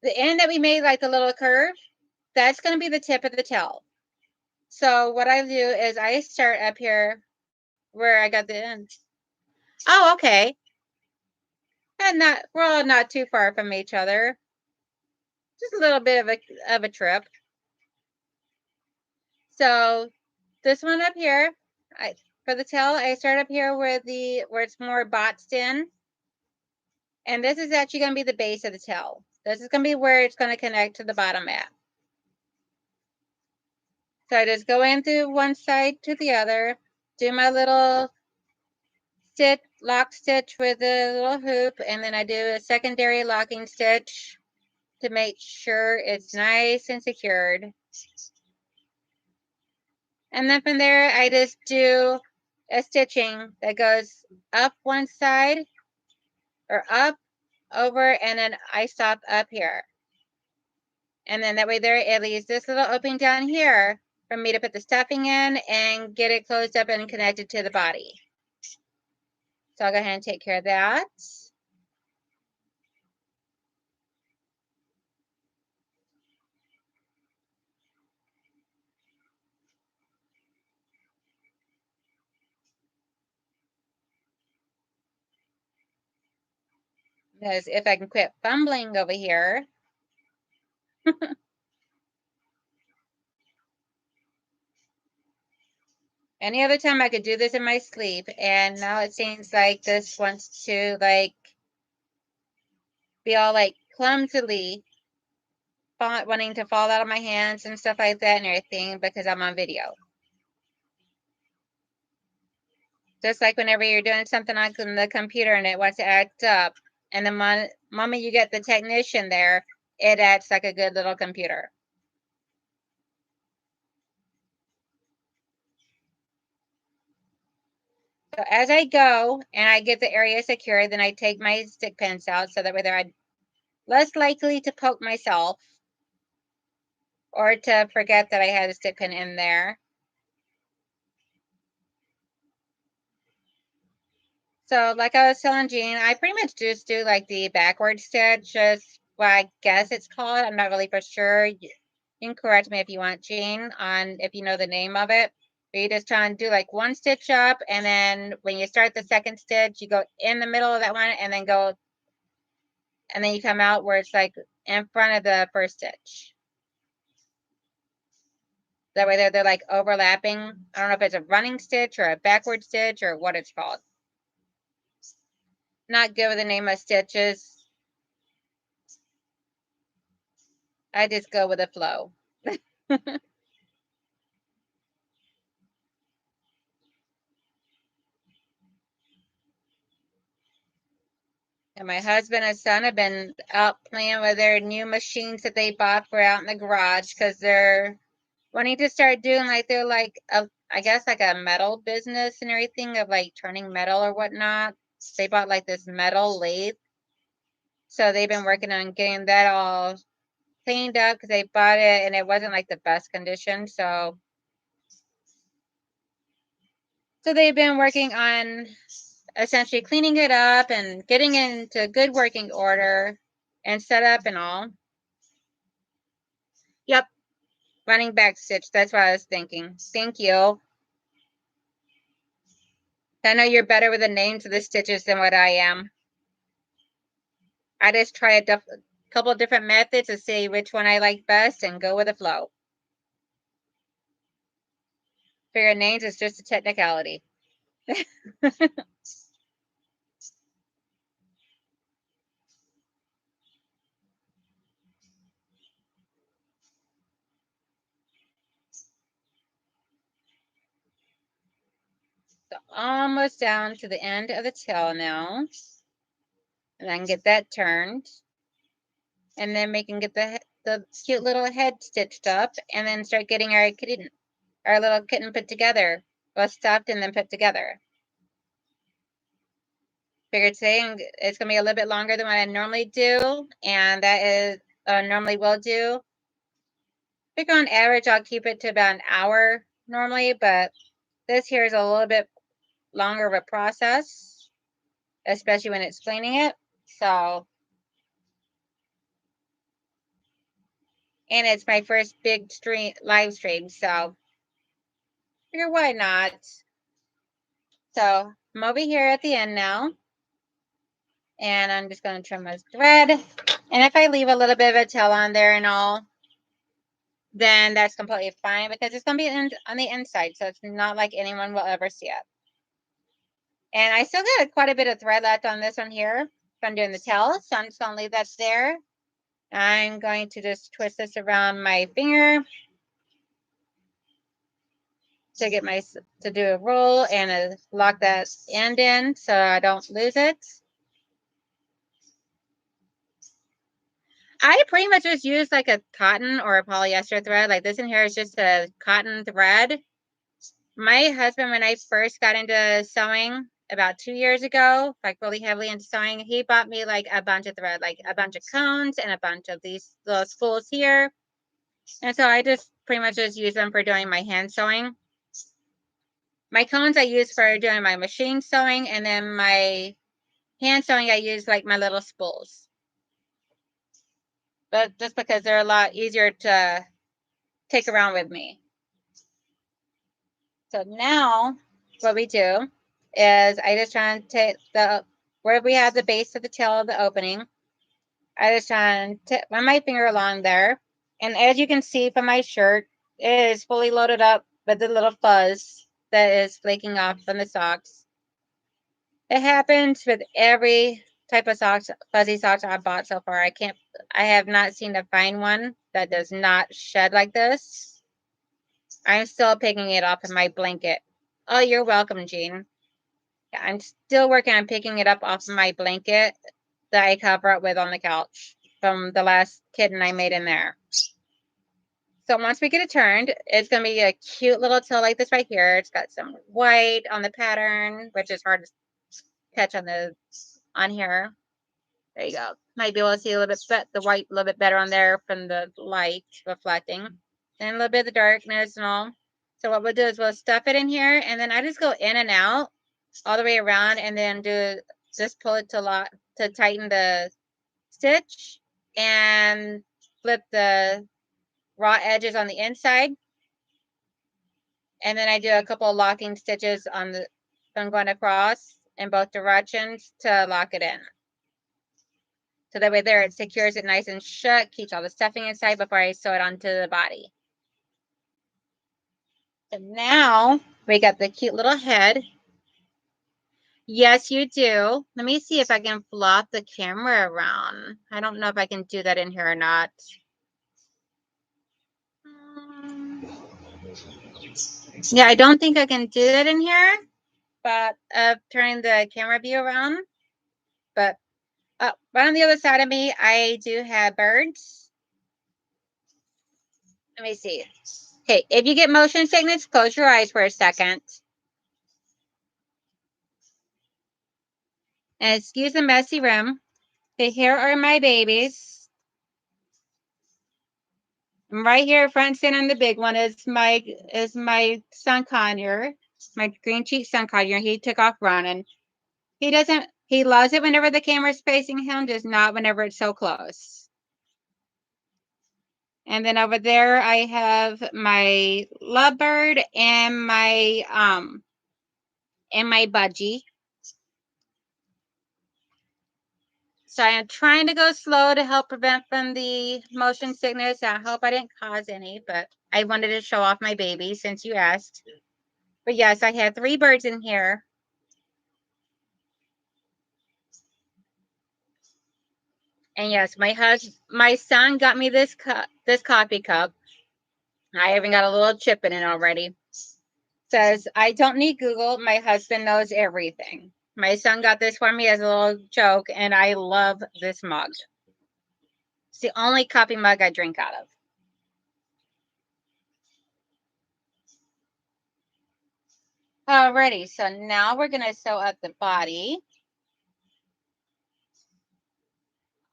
Speaker 1: the end that we made like the little curve, that's going to be the tip of the tail. So what I do is I start up here where I got the end. Oh, okay. And we're all not too far from each other. Just a little bit of a trip. So this one up here, for the tail, I start up here where it's more boxed in. And this is actually going to be the base of the tail. This is going to be where it's going to connect to the bottom at. So I just go in through one side to the other, do my little lock stitch with a little hoop, and then I do a secondary locking stitch to make sure it's nice and secured. And then from there, I just do a stitching that goes up one side or up, over, and then I stop up here. And then that way there, it leaves this little opening down here for me to put the stuffing in and get it closed up and connected to the body. So I'll go ahead and take care of that. Because if I can quit fumbling over here. Any other time I could do this in my sleep, and now it seems like this wants to like be all like clumsily wanting to fall out of my hands and stuff like that and everything because I'm on video. Just like whenever you're doing something on the computer and it wants to act up, and the moment you get the technician there, it acts like a good little computer. So as I go and I get the area secure, then I take my stick pins out so that way I'm less likely to poke myself or to forget that I had a stick pin in there. So like I was telling Jean, I pretty much just do like the backward stitch, just what I guess it's called. I'm not really for sure. You can correct me if you want, Jean, on if you know the name of it. But you just try and do like one stitch up, and then when you start the second stitch, you go in the middle of that one, and then go, and then you come out where it's like in front of the first stitch. That way they're like overlapping. I don't know if it's a running stitch or a backward stitch or what it's called. Not good with the name of stitches. I just go with the flow. And my husband and son have been out playing with their new machines that they bought for out in the garage because they're wanting to start doing like they're like a, I guess like a metal business and everything of like turning metal or whatnot. They bought like this metal lathe. So they've been working on getting that all cleaned up because they bought it and it wasn't like the best condition. So they've been working on essentially cleaning it up and getting into good working order and set up and all. Yep, running back stitch. That's what I was thinking. Thank you. I know you're better with the names of the stitches than what I am. I just try a couple of different methods to see which one I like best and go with the flow. Figure names is just a technicality. So almost down to the end of the tail now. And I can get that turned. And then we can get the cute little head stitched up and then start getting our little kitten put together. Well, stuffed and then put together. Figured today it's going to be a little bit longer than what I normally do. And that is normally will do. Figure on average, I'll keep it to about an hour normally, but this here is a little bit longer of a process, especially when explaining it. So, and it's my first big live stream, so figure why not. So I'm over here at the end now, and I'm just going to trim my thread. And if I leave a little bit of a tail on there and all, then that's completely fine because it's going to be on the inside, so it's not like anyone will ever see it. And I still got quite a bit of thread left on this one here. If I'm doing the tail, so I'm just going to leave that there. I'm going to just twist this around my finger to get to do a roll and lock that end in so I don't lose it. I pretty much just use like a cotton or a polyester thread. Like this in here is just a cotton thread. My husband, when I first got into sewing about 2 years ago, like really heavily into sewing, he bought me like a bunch of thread, like a bunch of cones and a bunch of these little spools here. And so I just pretty much just use them for doing my hand sewing. My cones I use for doing my machine sewing, and then my hand sewing I use like my little spools. But just because they're a lot easier to take around with me. So now what we do is I just try and take where we have the base of the tail of the opening. I just try and run my finger along there. And as you can see from my shirt, it is fully loaded up with the little fuzz that is flaking off from the socks. It happens with every type of socks, fuzzy socks I've bought so far. I have not seen a fine one that does not shed like this. I'm still picking it off of my blanket. Oh, you're welcome, Jean. I'm still working on picking it up off of my blanket that I cover it with on the couch from the last kitten I made in there. So once we get it turned, it's going to be a cute little tail like this right here. It's got some white on the pattern, which is hard to catch on here. There you go. Might be able to see a little bit the white a little bit better on there from the light reflecting. And a little bit of the darkness and all. So what we'll do is we'll stuff it in here, and then I just go in and out all the way around, and then just pull it to tighten the stitch and flip the raw edges on the inside. And then I do a couple of locking stitches on the, I'm going across in both directions to lock it in. So that way there it secures it nice and shut, keeps all the stuffing inside before I sew it onto the body. And now we got the cute little head. Yes, you do. Let me see if I can flop the camera around. I don't know if I can do that in here or not. Yeah, I don't think I can do that in here, but turning the camera view around. But right on the other side of me, I do have birds. Let me see. Okay, if you get motion sickness, close your eyes for a second. And excuse the messy room. Okay, here are my babies. And right here, front center, and the big one is my son Conyer, my green cheek son Conyer. He took off running. He loves it whenever the camera's facing him, just not whenever it's so close. And then over there, I have my lovebird and my budgie. So I am trying to go slow to help prevent from the motion sickness. I hope I didn't cause any, but I wanted to show off my baby since you asked. But yes, I have 3 birds in here. And yes, my son got me this coffee cup. I even got a little chip in it already. Says, I don't need Google. My husband knows everything. My son got this for me as a little joke, and I love this mug. It's the only coffee mug I drink out of. Alrighty, so now we're going to sew up the body.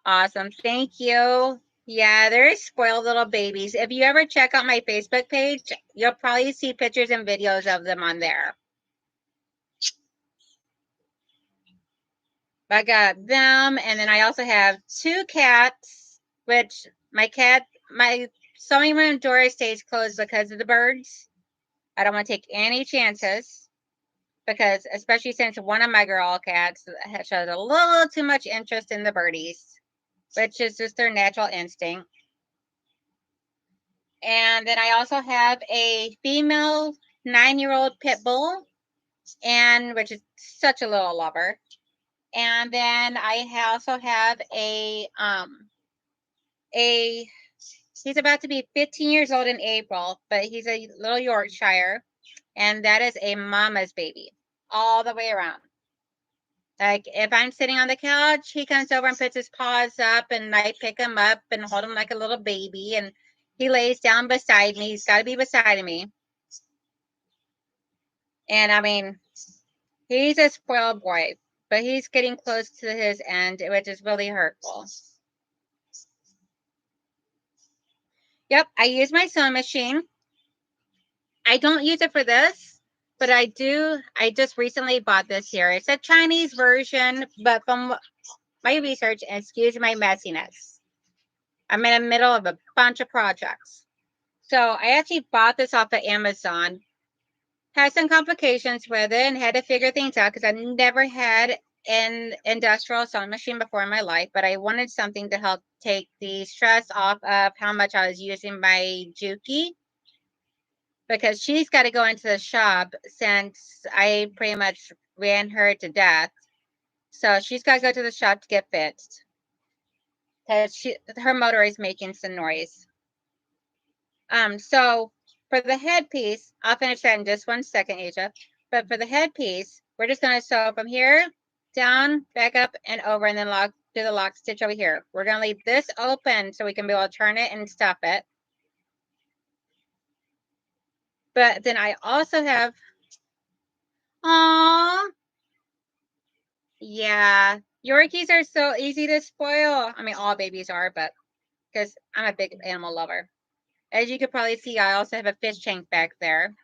Speaker 1: Awesome. Thank you. Yeah, they're spoiled little babies. If you ever check out my Facebook page, you'll probably see pictures and videos of them on there. I got them, and then I also have 2 cats, which my sewing room door stays closed because of the birds. I don't want to take any chances because, especially since one of my girl cats shows a little too much interest in the birdies, which is just their natural instinct. And then I also have a female 9-year-old pit bull, and which is such a little lover. And then I also have he's about to be 15 years old in April, but he's a little Yorkshire, and that is a mama's baby all the way around. Like if I'm sitting on the couch, he comes over and puts his paws up, and I pick him up and hold him like a little baby, and he lays down beside me. He's got to be beside me. And I mean, he's a spoiled boy, but he's getting close to his end, which is really hurtful. Yep, I use my sewing machine. I don't use it for this, but I do. I just recently bought this here. It's a Chinese version, but from my research, excuse my messiness, I'm in the middle of a bunch of projects. So I actually bought this off of Amazon. Had some complications with it and had to figure things out because I never had an industrial sewing machine before in my life, but I wanted something to help take the stress off of how much I was using my Juki, because she's got to go into the shop since I pretty much ran her to death. So she's got to go to the shop to get fixed because her motor is making some noise. So for the headpiece, I'll finish that in just 1 second, Asia. But for the headpiece, we're just going to sew from here down, back up, and over, and then do the lock stitch over here. We're going to leave this open so we can be able to turn it and stuff it. But then I also have, aww, yeah, Yorkies are so easy to spoil. I mean, all babies are, but because I'm a big animal lover. As you could probably see, I also have a fish tank back there.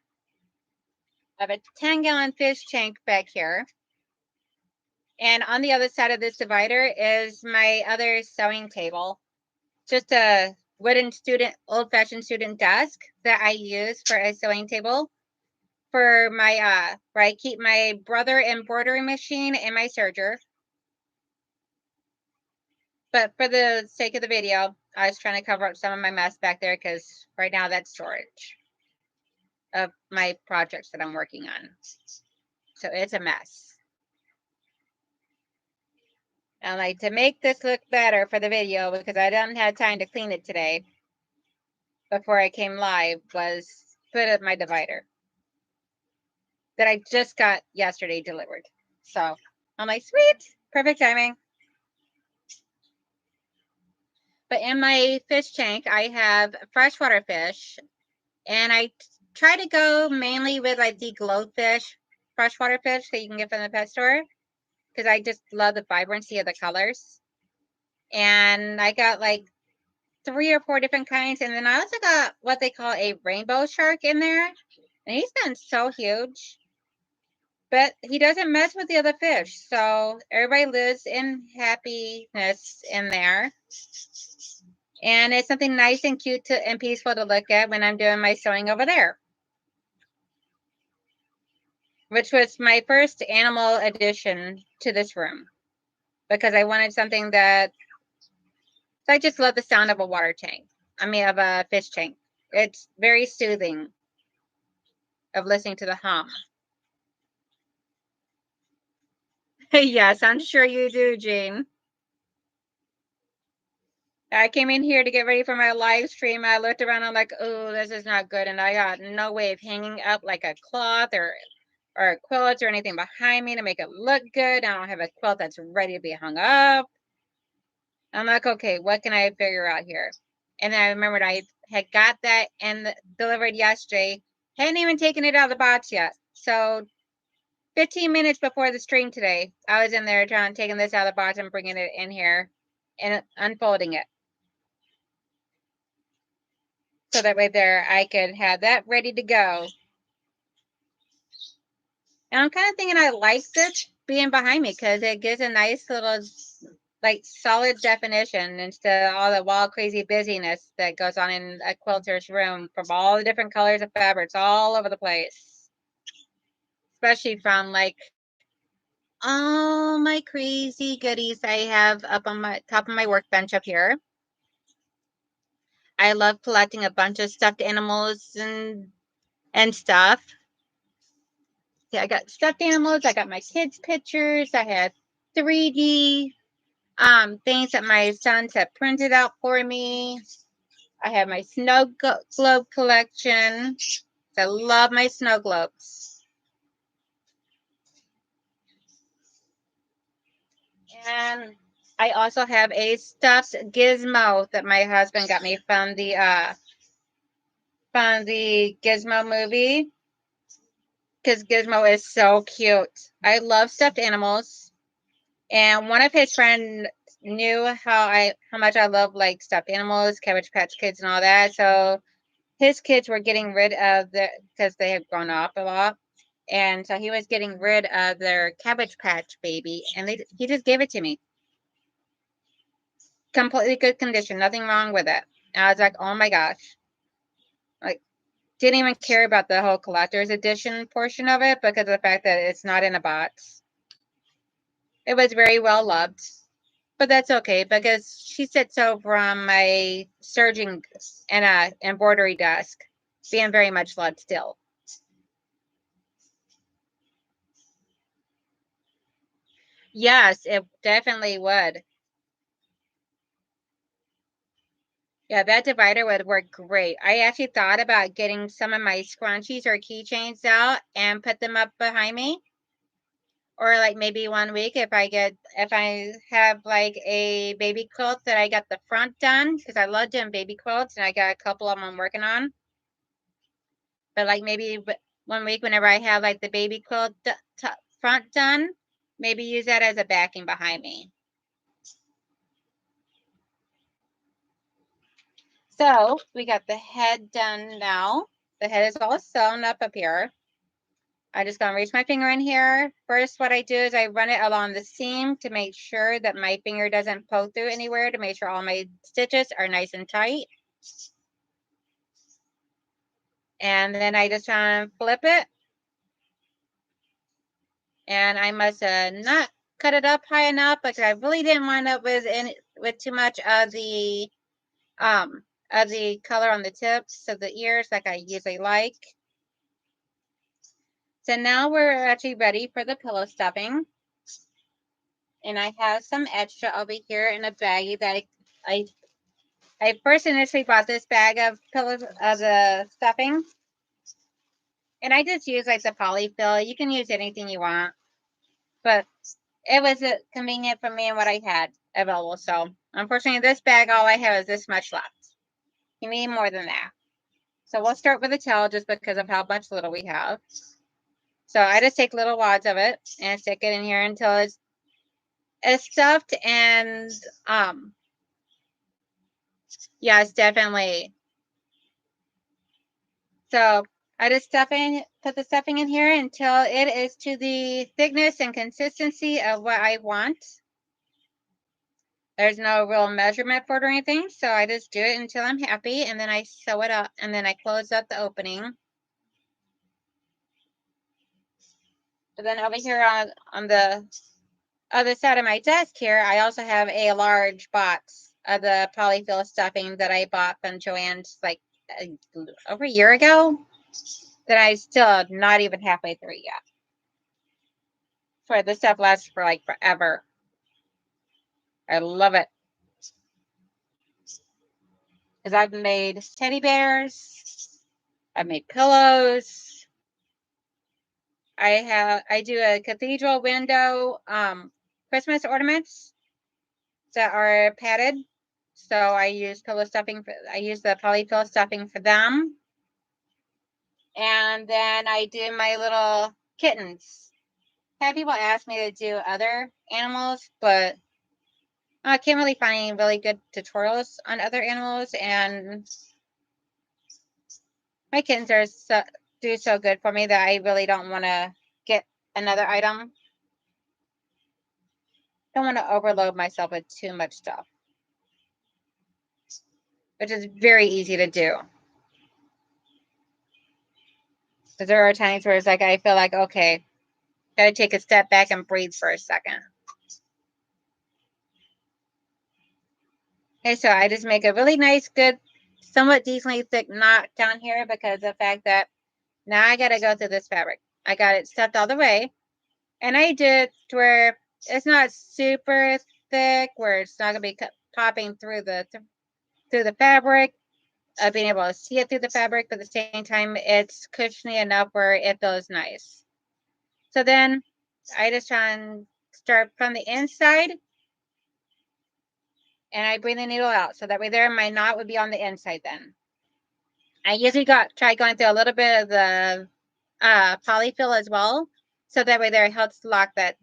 Speaker 1: I have a 10-gallon fish tank back here. And on the other side of this divider is my other sewing table, just to wooden old-fashioned student desk that I use for a sewing table for my, where I keep my brother embroidery machine and my serger. But for the sake of the video, I was trying to cover up some of my mess back there because right now that's storage of my projects that I'm working on. So it's a mess. And like to make this look better for the video, because I didn't have time to clean it today before I came live, was put up my divider that I just got yesterday delivered. So I'm like, sweet, perfect timing. But in my fish tank, I have freshwater fish, and I try to go mainly with like the glowfish, freshwater fish that you can get from the pet store, because I just love the vibrancy of the colors. And I got like 3 or 4 different kinds, and then I also got what they call a rainbow shark in there, and he's gotten so huge. But he doesn't mess with the other fish, so everybody lives in happiness in there. And it's something nice and cute and peaceful to look at when I'm doing my sewing over there. Which was my first animal addition to this room. Because I wanted something that... I just love the sound of a water tank. I mean, of a fish tank. It's very soothing of listening to the hum. Yes, I'm sure you do, Jean. I came in here to get ready for my live stream. I looked around. I'm like, oh, this is not good. And I got no way of hanging up like a cloth or a quilt or anything behind me to make it look good. I don't have a quilt that's ready to be hung up. I'm like, okay, what can I figure out here? And then I remembered I had got that and delivered yesterday. Hadn't even taken it out of the box yet. So 15 minutes before the stream today, I was in there taking this out of the box and bringing it in here and unfolding it. So that way there, I could have that ready to go. And I'm kind of thinking I like this being behind me because it gives a nice little, like, solid definition instead of all the wild, crazy busyness that goes on in a quilter's room from all the different colors of fabrics all over the place. Especially from, like, all my crazy goodies I have up on my top of my workbench up here. I love collecting a bunch of stuffed animals and stuff. Yeah, I got stuffed animals. I got my kids' pictures. I had 3D things that my sons have printed out for me. I have my snow globe collection. I love my snow globes. And I also have a stuffed gizmo that my husband got me from the Gizmo movie. Because Gizmo is so cute. I love stuffed animals. And one of his friends knew how much I love like stuffed animals, Cabbage Patch Kids, and all that. So his kids were getting rid of because they had grown up a lot, and so he was getting rid of their Cabbage Patch baby, and he just gave it to me, completely good condition, nothing wrong with it. And I was like, oh my gosh, like didn't even care about the whole collector's edition portion of it because of the fact that it's not in a box. It was very well loved. But that's okay because she sits over on my serging and embroidery desk, being very much loved still. Yes, it definitely would. Yeah, that divider would work great. I actually thought about getting some of my scrunchies or keychains out and put them up behind me. Or like maybe one week if I have like a baby quilt that I got the front done, because I love doing baby quilts and I got a couple of them I'm working on. But like maybe one week whenever I have like the baby quilt front done, maybe use that as a backing behind me. So we got the head done now. The head is all sewn up here. I just gonna reach my finger in here. First, what I do is I run it along the seam to make sure that my finger doesn't poke through anywhere, to make sure all my stitches are nice and tight. And then I just flip it. And I must not cut it up high enough because I really didn't wind up with too much of the color on the tips of the ears like I usually like. So now we're actually ready for the pillow stuffing. And I have some extra over here in a baggie that I first initially bought this bag of pillows of the stuffing. And I just use like the polyfill. You can use anything you want. But it was convenient for me and what I had available. So unfortunately, this bag, all I have is this much left. You need more than that. So we'll start with the tail just because of how much little we have. So I just take little wads of it and stick it in here until it's stuffed. And yeah, it's definitely. So I just put the stuffing in here until it is to the thickness and consistency of what I want. There's no real measurement for it or anything, so I just do it until I'm happy, and then I sew it up, and then I close up the opening. But then over here on the other side of my desk here, I also have a large box of the polyfill stuffing that I bought from Joann's like over a year ago that I still not even halfway through yet. For this stuff lasts for like forever. I love it. Because I've made teddy bears, I've made pillows. I do a cathedral window Christmas ornaments that are padded. So I use I use the polyfill stuffing for them. And then I do my little kittens. Had people ask me to do other animals, but I can't really find any really good tutorials on other animals, and my kittens do so good for me that I really don't want to get another item. Don't want to overload myself with too much stuff, which is very easy to do. Because there are times where it's like I feel like, okay, gotta take a step back and breathe for a second. Okay, so I just make a really nice, good, somewhat decently thick knot down here because of the fact that now I gotta go through this fabric. I got it stuffed all the way, and I did to where it's not super thick, where it's not gonna be popping through the fabric, being able to see it through the fabric, but at the same time, it's cushiony enough where it feels nice. So then I just try and start from the inside, and I bring the needle out. So that way there, my knot would be on the inside then. I usually try going through a little bit of the polyfill as well. So that way there, it helps lock that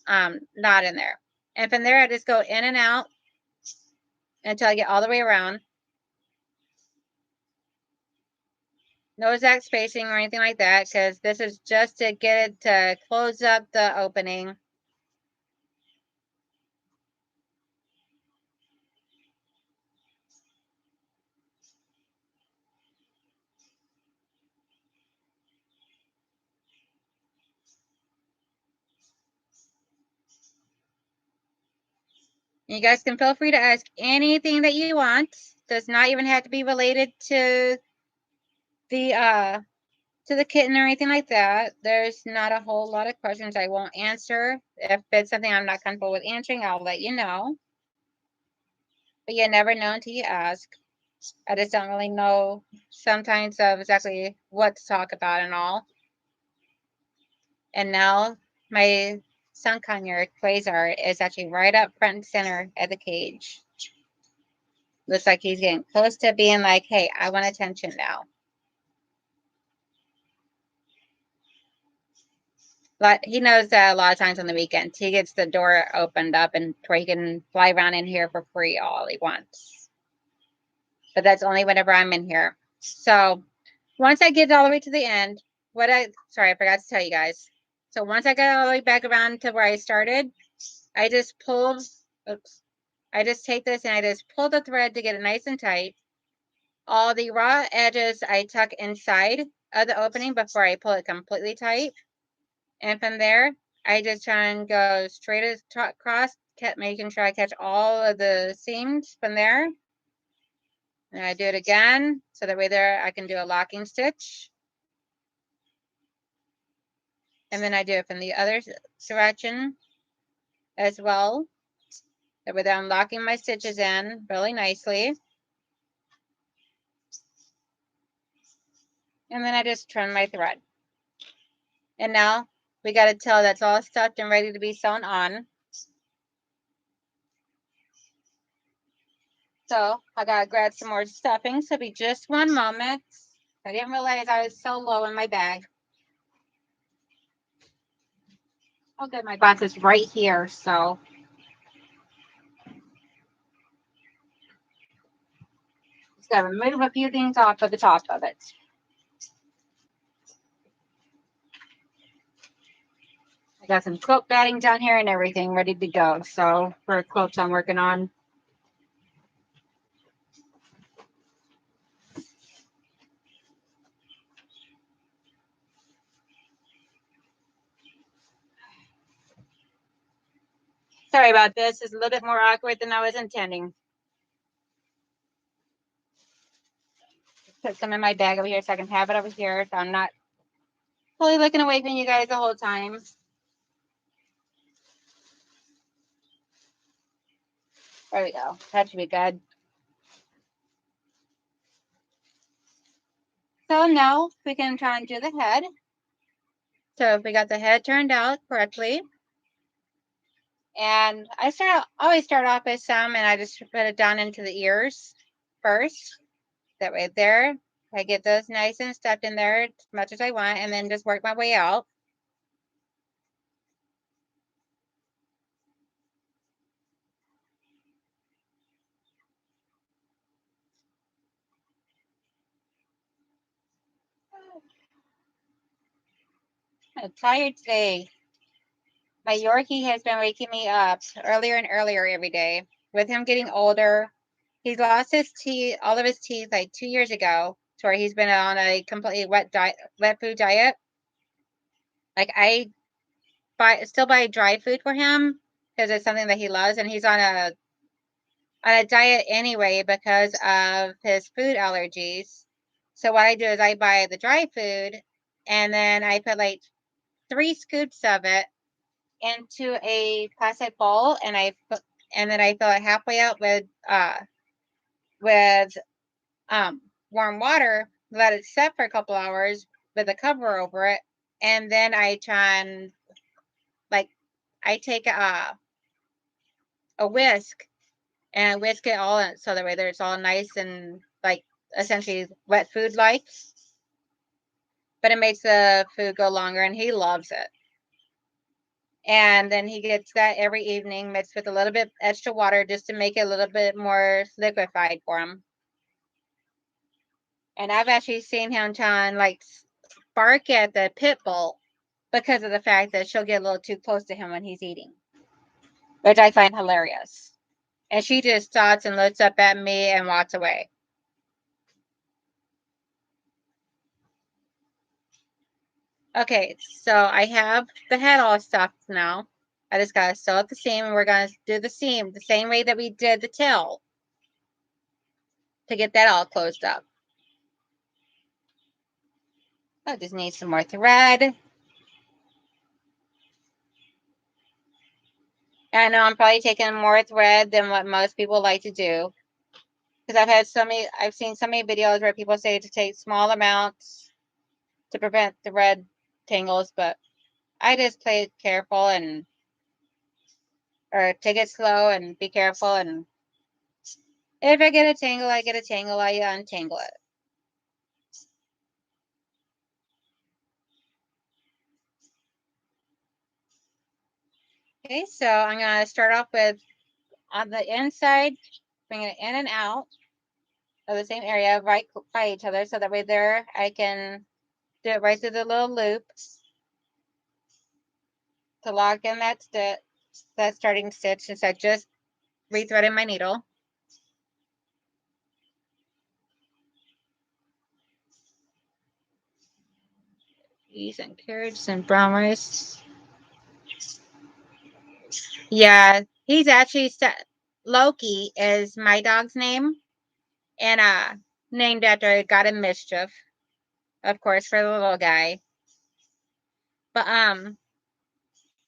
Speaker 1: knot in there. And from there, I just go in and out until I get all the way around. No exact spacing or anything like that, because this is just to get it to close up the opening. You guys can feel free to ask anything that you want. Does not even have to be related to the kitten or anything like that. There's not a whole lot of questions I won't answer. If it's something I'm not comfortable with answering, I'll let you know. But you never know until you ask. I just don't really know sometimes of exactly what to talk about and all. And now my sun conure quasar is actually right up front and center at the cage. Looks like he's getting close to being like, hey, I want attention now. But he knows that a lot of times on the weekends, he gets the door opened up and where he can fly around in here for free all he wants. But that's only whenever I'm in here. So once I get all the way to the end, sorry, I forgot to tell you guys. So once I get all the way back around to where I started, I just take this and I just pull the thread to get it nice and tight. All the raw edges I tuck inside of the opening before I pull it completely tight. And from there, I just try and go straight across, making sure I catch all of the seams from there. And I do it again, so that way there I can do a locking stitch. And then I do it from the other direction as well. That way I'm locking my stitches in really nicely. And then I just turn my thread. And now we got a tail that's all stuffed and ready to be sewn on. So I gotta grab some more stuffing. So be just one moment. I didn't realize I was so low in my bag. Oh good, my box is right here, so just gotta remove a few things off of the top of it. I got some quilt batting down here and everything ready to go. So for quilts I'm working on. Sorry about this. It's a little bit more awkward than I was intending. Put some in my bag over here so I can have it over here so I'm not fully looking away from you guys the whole time. There we go. That should be good. So now we can try and do the head. So if we got the head turned out correctly, and always start off with some, and I just put it down into the ears first. That way there, I get those nice and stuffed in there as much as I want, and then just work my way out. I'm tired today. My Yorkie has been waking me up earlier and earlier every day. With him getting older, he's lost his teeth, all of his teeth, like 2 years ago, to where he's been on a completely wet food diet. Like I still buy dry food for him because it's something that he loves, and he's on a diet anyway because of his food allergies. So what I do is I buy the dry food, and then I put like 3 scoops of it into a plastic bowl, and then I fill it halfway out with warm water, let it set for a couple hours with a cover over it, and then I try and like I take a whisk and I whisk it all in, so that way it's all nice and like essentially wet food like, but it makes the food go longer, and he loves it. And then he gets that every evening mixed with a little bit extra water just to make it a little bit more liquefied for him. And I've actually seen him try and like bark at the pit bull because of the fact that she'll get a little too close to him when he's eating, which I find hilarious. And she just stops and looks up at me and walks away. Okay, so I have the head all stuffed now. I just gotta sew up the seam, and we're gonna do the seam the same way that we did the tail to get that all closed up. I just need some more thread. I know I'm probably taking more thread than what most people like to do, because I've seen so many videos where people say to take small amounts to prevent thread tangles, but I just play it careful or take it slow and be careful, and if I get a tangle, I get a tangle, I untangle it. Okay, so I'm going to start off with on the inside, bring it in and out of the same area right by each other, so that way there I can do it right through the little loops to lock in that stitch, that starting stitch, since I just rethreaded my needle. Peas and carrots and brown rice. Yeah, he's actually Loki is my dog's name, and named after God of Mischief, of course, for the little guy. But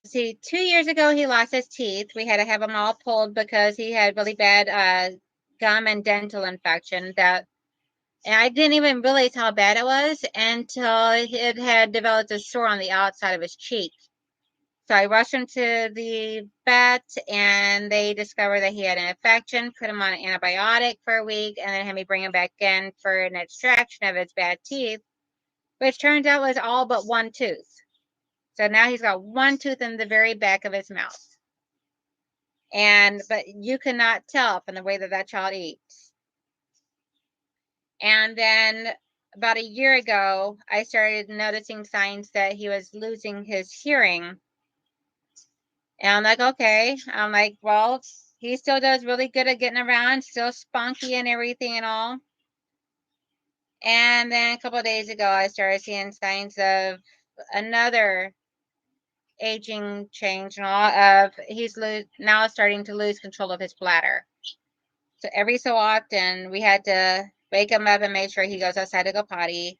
Speaker 1: see, 2 years ago he lost his teeth. We had to have them all pulled because he had really bad gum and dental infection. And I didn't even realize how bad it was until it had developed a sore on the outside of his cheek. So I rushed him to the vet, and they discovered that he had an infection, put him on an antibiotic for a week, and then had me bring him back in for an extraction of his bad teeth, which turns out was all but one tooth. So now he's got one tooth in the very back of his mouth. But you cannot tell from the way that child eats. And then about a year ago, I started noticing signs that he was losing his hearing. And I'm like, okay. I'm like, well, he still does really good at getting around, still spunky and everything and all. And then a couple of days ago, I started seeing signs of another aging change and all of he's now starting to lose control of his bladder. So every so often, we had to wake him up and make sure he goes outside to go potty.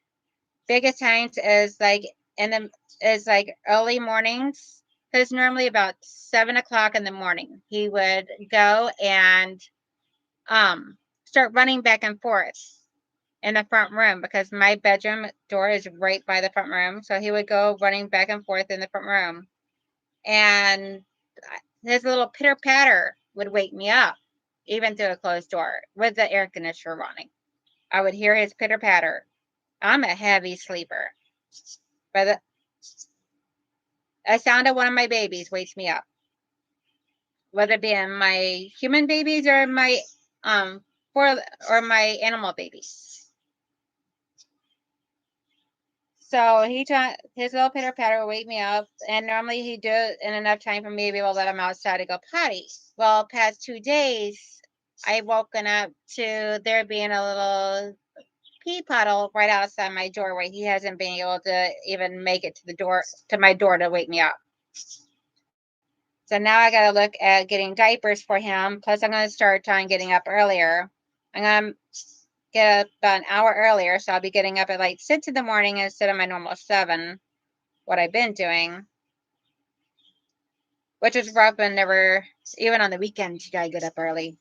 Speaker 1: Biggest times is like early mornings, because normally about 7 o'clock in the morning he would go and start running back and forth in the front room, because my bedroom door is right by the front room. So he would go running back and forth in the front room, and his little pitter patter would wake me up, even through a closed door with the air conditioner running. I would hear his pitter patter. I'm a heavy sleeper, but the sound of one of my babies wakes me up, whether it be in my human babies or my my animal babies. So his little pitter patter will wake me up, and normally he do it in enough time for me to be able to let him outside to go potty. Well, past 2 days, I've woken up to there being a little pee puddle right outside my doorway. He hasn't been able to even make it to my door to wake me up. So now I got to look at getting diapers for him. Plus, I'm going to start trying getting up earlier. I'm going to get up about an hour earlier, so I'll be getting up at like 6 in the morning instead of my normal 7, what I've been doing, which is rough, and never, even on the weekends, you got to get up early.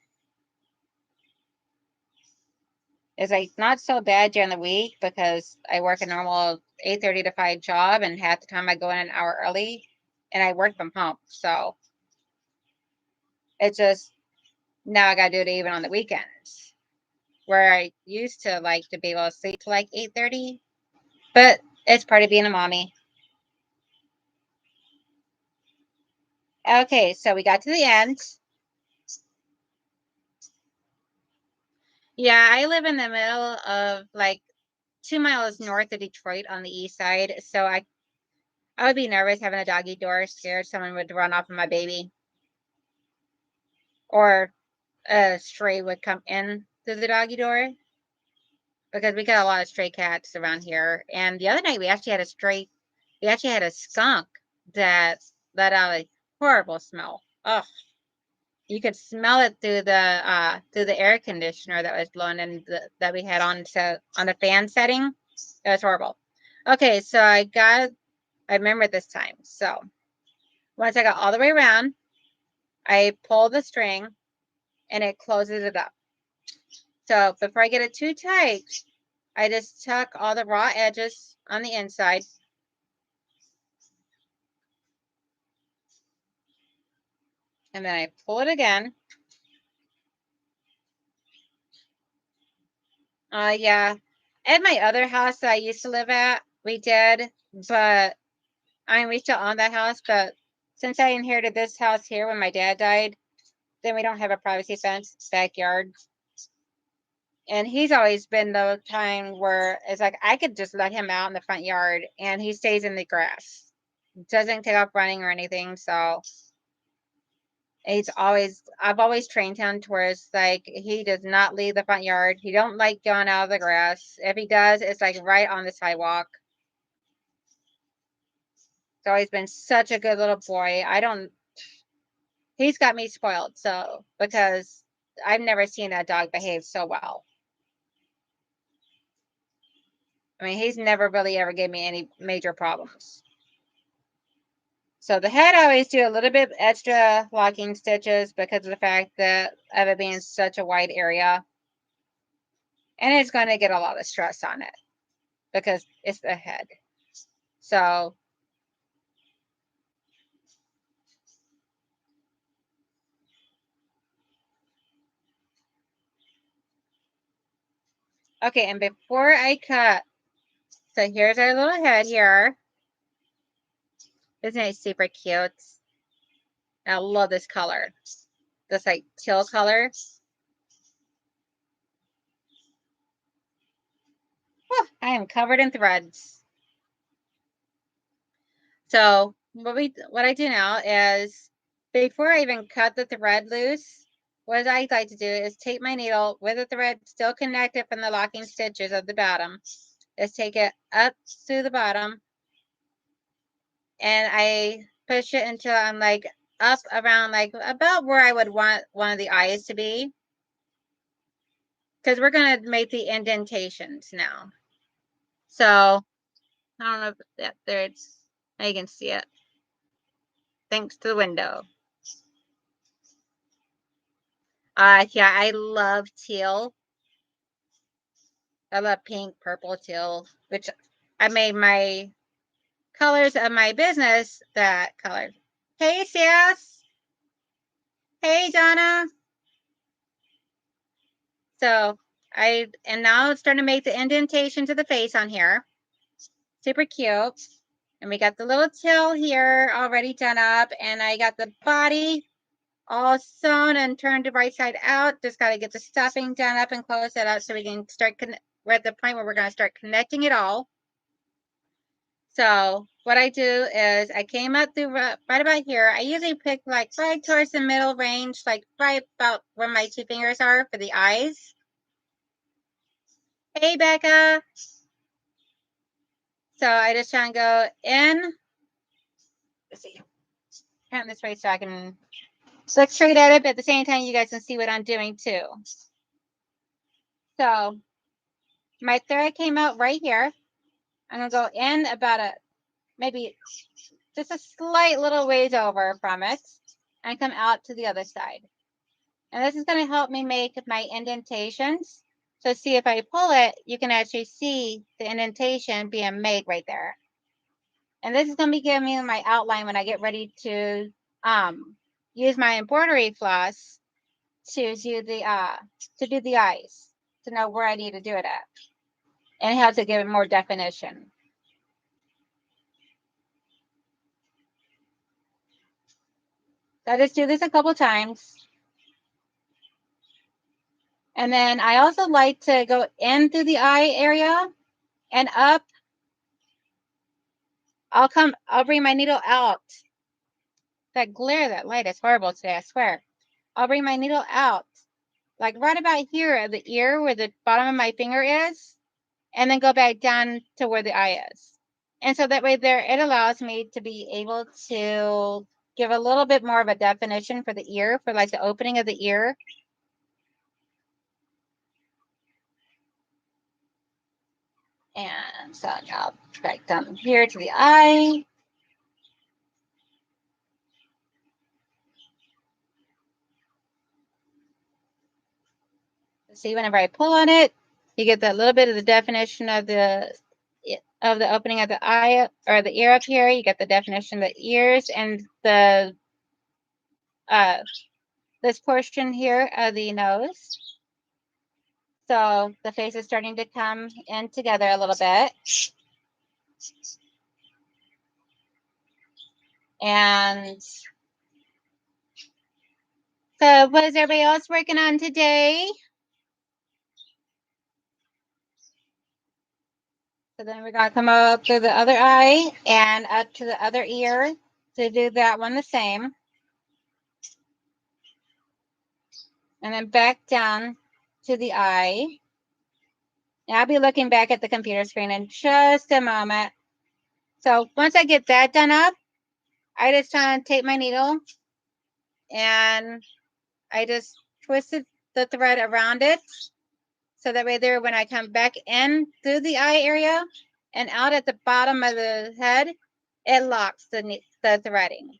Speaker 1: It's like not so bad during the week because I work a normal 8:30 to 5 job, and half the time I go in an hour early, and I work from home. So it's just now I got to do it even on the weekends, where I used to like to be able to sleep till like 8:30, but it's part of being a mommy. Okay, so we got to the end. Yeah, I live in the middle of like 2 miles north of Detroit on the east side, so I would be nervous having a doggy door, scared someone would run off of my baby, or a stray would come in through the doggy door, because we got a lot of stray cats around here. And the other night we actually had a skunk that let out a horrible smell. Ugh. You could smell it through the air conditioner that was blowing in that we had on the fan setting. It was horrible. Okay, so I remember this time. So once I got all the way around, I pull the string and it closes it up. So before I get it too tight, I just tuck all the raw edges on the inside. And then I pull it again. Yeah. At my other house that I used to live at, we did, but I mean, we still own that house, but since I inherited this house here when my dad died, then we don't have a privacy fence backyard. And he's always been the kind where it's like I could just let him out in the front yard and he stays in the grass. Doesn't take off running or anything. So I've always trained him towards like he does not leave the front yard. He don't like going out of the grass. If he does, it's like right on the sidewalk. He's always been such a good little boy. He's got me spoiled, so, because I've never seen that dog behave so well. I mean, he's never really ever gave me any major problems. So the head, I always do a little bit extra locking stitches because of the fact that of it being such a wide area. And it's going to get a lot of stress on it because it's the head. So okay, and before I cut, so here's our little head here. Isn't it super cute? I love this color. This like teal color. Oh, I am covered in threads. So what I do now is before I even cut the thread loose, what I like to do is take my needle with the thread still connected from the locking stitches of the bottom, is take it up through the bottom and I push it until I'm like up around like about where I would want one of the eyes to be. Because we're going to make the indentations now. So I don't know if there's, now you can see it. Thanks to the window. Yeah, I love teal. I love pink, purple, teal, which I made my colors of my business that color. Hey, Sass. Hey, Donna. So and now it's starting to make the indentation to the face on here. Super cute. And we got the little tail here already done up. And I got the body all sewn and turned the right side out. Just got to get the stuffing done up and close it out so we can start. We're at the point where we're going to start connecting it all. So what I do is I came up through right about here. I usually pick like right towards the middle range, like right about where my two fingers are for the eyes. Hey, Becca. So I just try and go in. Let's see. Turn this way so I can look straight at it, but at the same time, you guys can see what I'm doing too. So my thread came out right here. I'm going to go in about maybe just a slight little ways over from it and come out to the other side. And this is going to help me make my indentations. So see, if I pull it, you can actually see the indentation being made right there. And this is going to be giving me my outline when I get ready to use my embroidery floss to do the eyes, to know where I need to do it at, and how to give it more definition. So I just do this a couple times. And then I also like to go in through the eye area and up. I'll bring my needle out. That glare, that light is horrible today, I swear. I'll bring my needle out, like right about here at the ear where the bottom of my finger is, and then go back down to where the eye is. And so that way there, it allows me to be able to give a little bit more of a definition for the ear, for like the opening of the ear. And so now back down here to the eye. See, whenever I pull on it, you get that little bit of the definition of the opening of the eye or the ear up here. You get the definition of the ears and the this portion here of the nose. So the face is starting to come in together a little bit. And so what is everybody else working on today? So then we're going to come up through the other eye and up to the other ear to do that one the same. And then back down to the eye. And I'll be looking back at the computer screen in just a moment So once I get that done up, I just take my needle and I just twisted the thread around it. So that way there, when I come back in through the eye area and out at the bottom of the head, it locks the threading.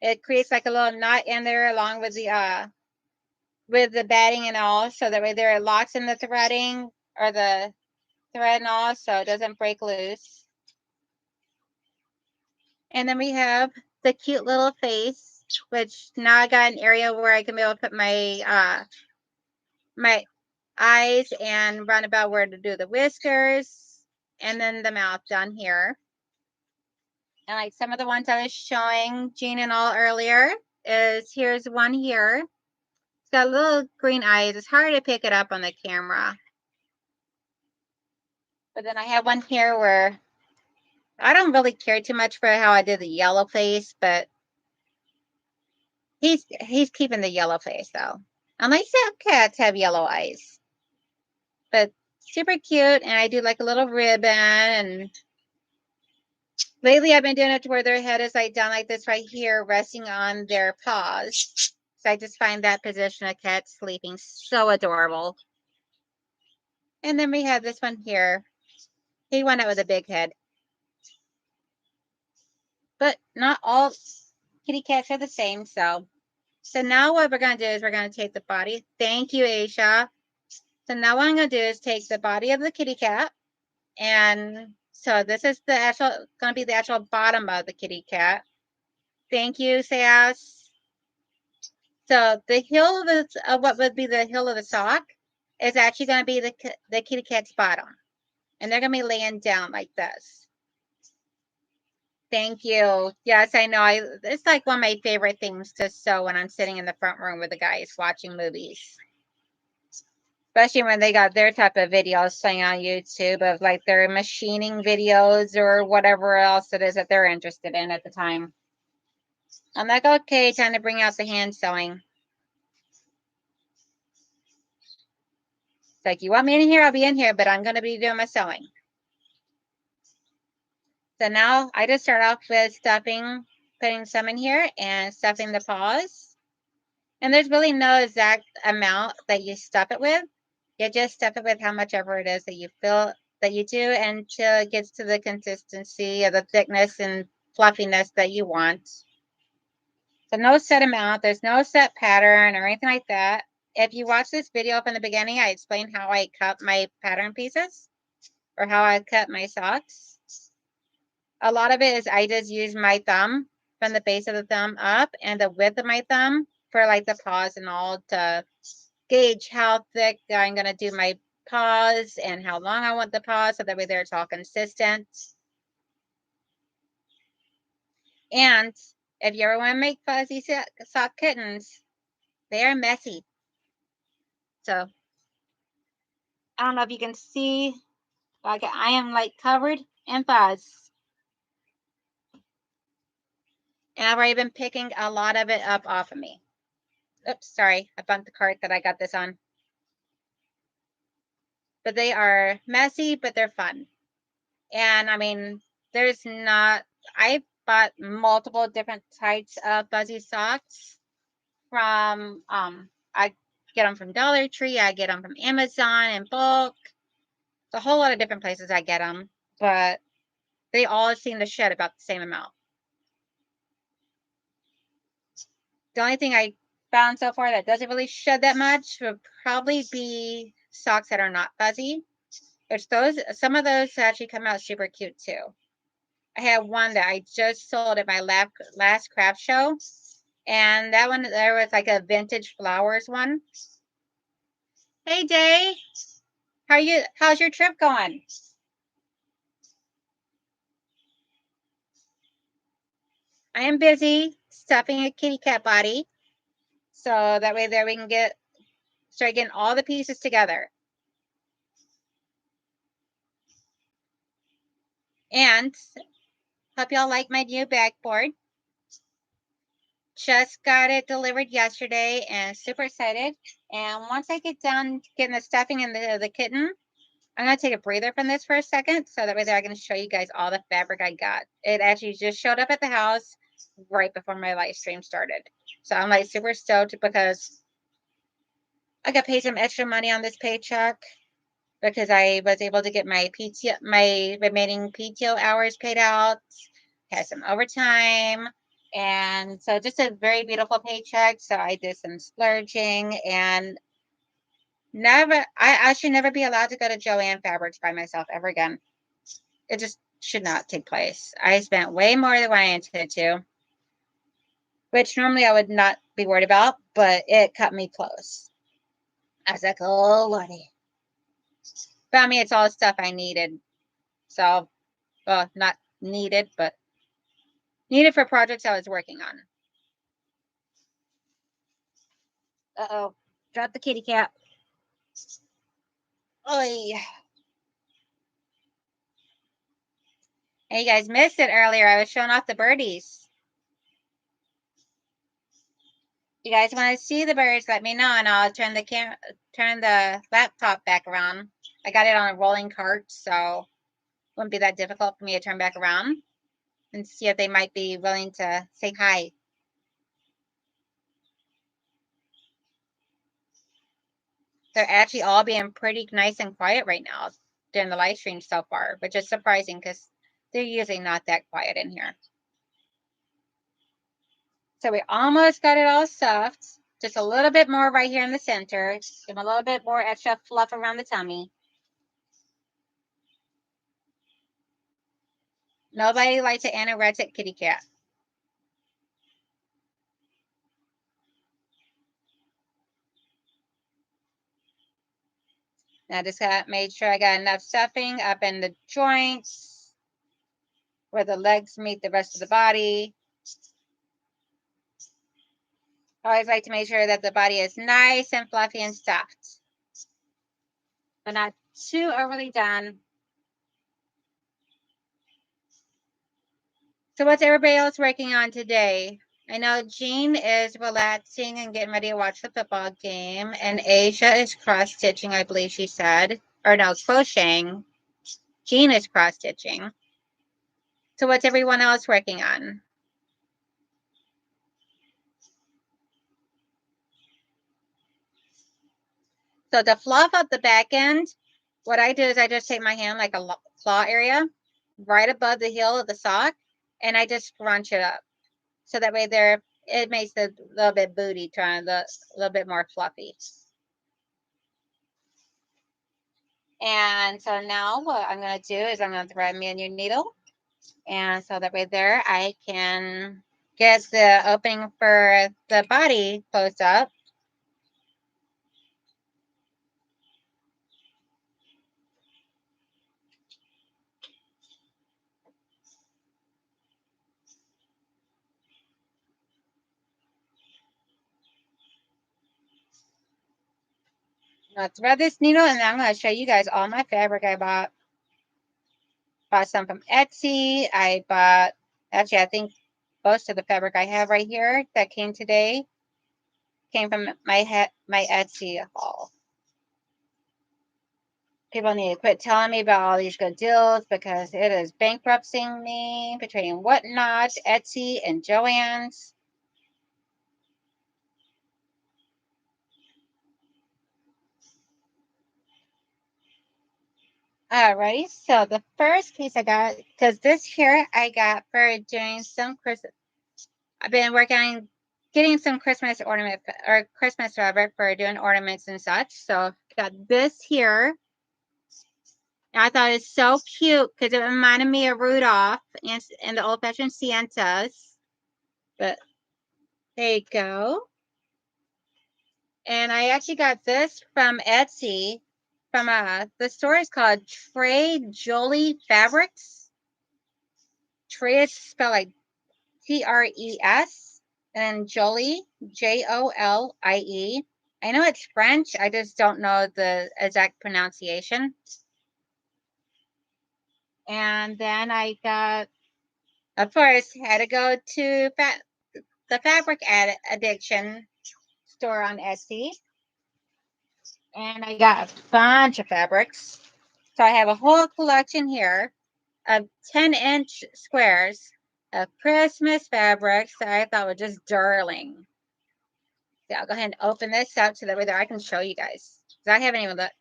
Speaker 1: It creates like a little knot in there along with the batting and all. So that way there, it locks in the threading or the thread and all, so it doesn't break loose. And then we have the cute little face, which now I got an area where I can be able to put my my eyes and run about where to do the whiskers and then the mouth down here. And like some of the ones I was showing Jean and all earlier is here's one here. It's got little green eyes. It's hard to pick it up on the camera. But then I have one here where I don't really care too much for how I did the yellow face, but he's keeping the yellow face though. Unlike some cats have yellow eyes. But super cute, and I do like a little ribbon, and lately I've been doing it to where their head is like down like this right here, resting on their paws. So I just find that position of cat sleeping so adorable. And then we have this one here. He went out with a big head. But not all kitty cats are the same, so now what we're going to do is we're going to take the body. Thank you, Aisha. So now what I'm going to do is take the body of the kitty cat. And so this is the actual, going to be the actual bottom of the kitty cat. Thank you, Sass. So the heel of what would be the heel of the sock is actually going to be the kitty cat's bottom. And they're going to be laying down like this. Thank you. Yes, I know. It's like one of my favorite things to sew when I'm sitting in the front room with the guys watching movies. Especially when they got their type of videos playing on YouTube of like their machining videos or whatever else it is that they're interested in at the time. I'm like, okay, time to bring out the hand sewing. It's like, you want me in here? I'll be in here, but I'm going to be doing my sewing. So now I just start off with stuffing, putting some in here and stuffing the paws. And there's really no exact amount that you stuff it with. You just stuff it with how much ever it is that you feel that you do until it gets to the consistency of the thickness and fluffiness that you want. So no set amount, there's no set pattern or anything like that. If you watch this video from the beginning, I explained how I cut my pattern pieces or how I cut my socks. A lot of it is I just use my thumb from the base of the thumb up and the width of my thumb for like the paws and all to gauge how thick I'm going to do my paws and how long I want the paws so that way it's all consistent. And if you ever want to make fuzzy sock kittens, they are messy. So I don't know if you can see, like I am like covered in fuzz. And I've already been picking a lot of it up off of me. Oops, sorry, I bumped the cart that I got this on. But they are messy, but they're fun. And I mean, there's not, I bought multiple different types of fuzzy socks from, I get them from Dollar Tree, I get them from Amazon in bulk. It's a whole lot of different places I get them, but they all seem to shed about the same amount. The only thing I found so far that doesn't really shed that much would probably be socks that are not fuzzy. Which some of those actually come out super cute too. I have one that I just sold at my last craft show. And that one, there was like a vintage flowers one. Hey, Day. How's your trip going? I am busy stuffing a kitty cat body. So that way there we can start getting all the pieces together. And hope y'all like my new backboard. Just got it delivered yesterday and super excited. And once I get done getting the stuffing and the kitten, I'm going to take a breather from this for a second so that way I can show you guys all the fabric I got. It actually just showed up at the house right before my live stream started. So I'm like super stoked because I got paid some extra money on this paycheck because I was able to get my remaining PTO hours paid out, had some overtime, and so just a very beautiful paycheck. So I did some splurging and I should never be allowed to go to Joann Fabrics by myself ever again. It just should not take place. I spent way more than what I intended to, which normally I would not be worried about, but it cut me close. I was like, oh, lordy. But I mean, it's all the stuff I needed. So, well, not needed, but needed for projects I was working on. Uh-oh. Dropped the kitty cat. Oh, yeah. Hey, you guys missed it earlier. I was showing off the birdies. You guys want to see the birds, let me know, and I'll turn the laptop back around. I got it on a rolling cart, so it wouldn't be that difficult for me to turn back around and see if they might be willing to say hi. They're actually all being pretty nice and quiet right now during the live stream so far, which is surprising because they're usually not that quiet in here. So we almost got it all stuffed. Just a little bit more right here in the center. Give them a little bit more extra fluff around the tummy. Nobody likes an anorexic kitty cat. Now I just got made sure I got enough stuffing up in the joints where the legs meet the rest of the body. I always like to make sure that the body is nice and fluffy and stuffed, but not too overly done. So what's everybody else working on today? I know Jean is relaxing and getting ready to watch the football game, and Asia is cross-stitching, I believe she said. Or no, crocheting. Jean is cross-stitching. So what's everyone else working on? So to fluff up the back end, what I do is I just take my hand like a claw area right above the heel of the sock, and I just scrunch it up. So that way it makes it a little bit booty, trying a little bit more fluffy. And so now what I'm going to do is I'm going to thread me a new needle. And so that way there I can get the opening for the body closed up. I'm going to thread this needle and then I'm going to show you guys all my fabric I bought. Bought some from Etsy. Actually, I think most of the fabric I have right here that came today came from my Etsy haul. People need to quit telling me about all these good deals because it is bankrupting me between Whatnot, Etsy, and Joann's. Alrighty, so the first piece I got, because this here I got for doing some Christmas. I've been working on getting some Christmas ornament or Christmas fabric for doing ornaments and such. So got this here. And I thought it's so cute because it reminded me of Rudolph and the old-fashioned Santas. But there you go. And I actually got this from Etsy. From the store is called Trey Jolie Fabrics. Trey is spelled like Tres, and Jolie, Jolie. I know it's French. I just don't know the exact pronunciation. And then I got, of course, had to go to the Fabric Addiction store on Etsy. And I got a bunch of fabrics. So I have a whole collection here of 10-inch squares of Christmas fabrics that I thought were just darling. So I'll go ahead and open this up so that way I can show you guys. I haven't even looked.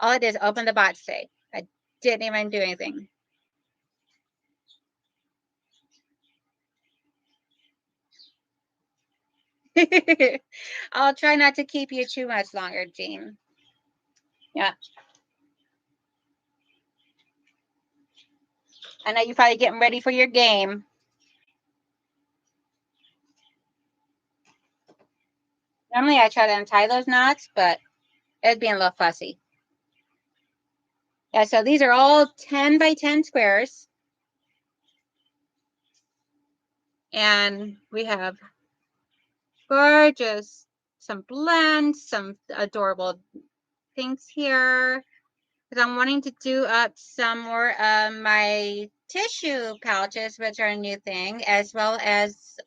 Speaker 1: All I did is open the box today. I didn't even do anything. I'll try not to keep you too much longer, Jean. Yeah. I know you're probably getting ready for your game. Normally I try to untie those knots, but it's being a little fussy. Yeah, so these are all 10 by 10 squares. And we have gorgeous, some blends, some adorable things here. Because I'm wanting to do up some more of my tissue pouches, which are a new thing, as well as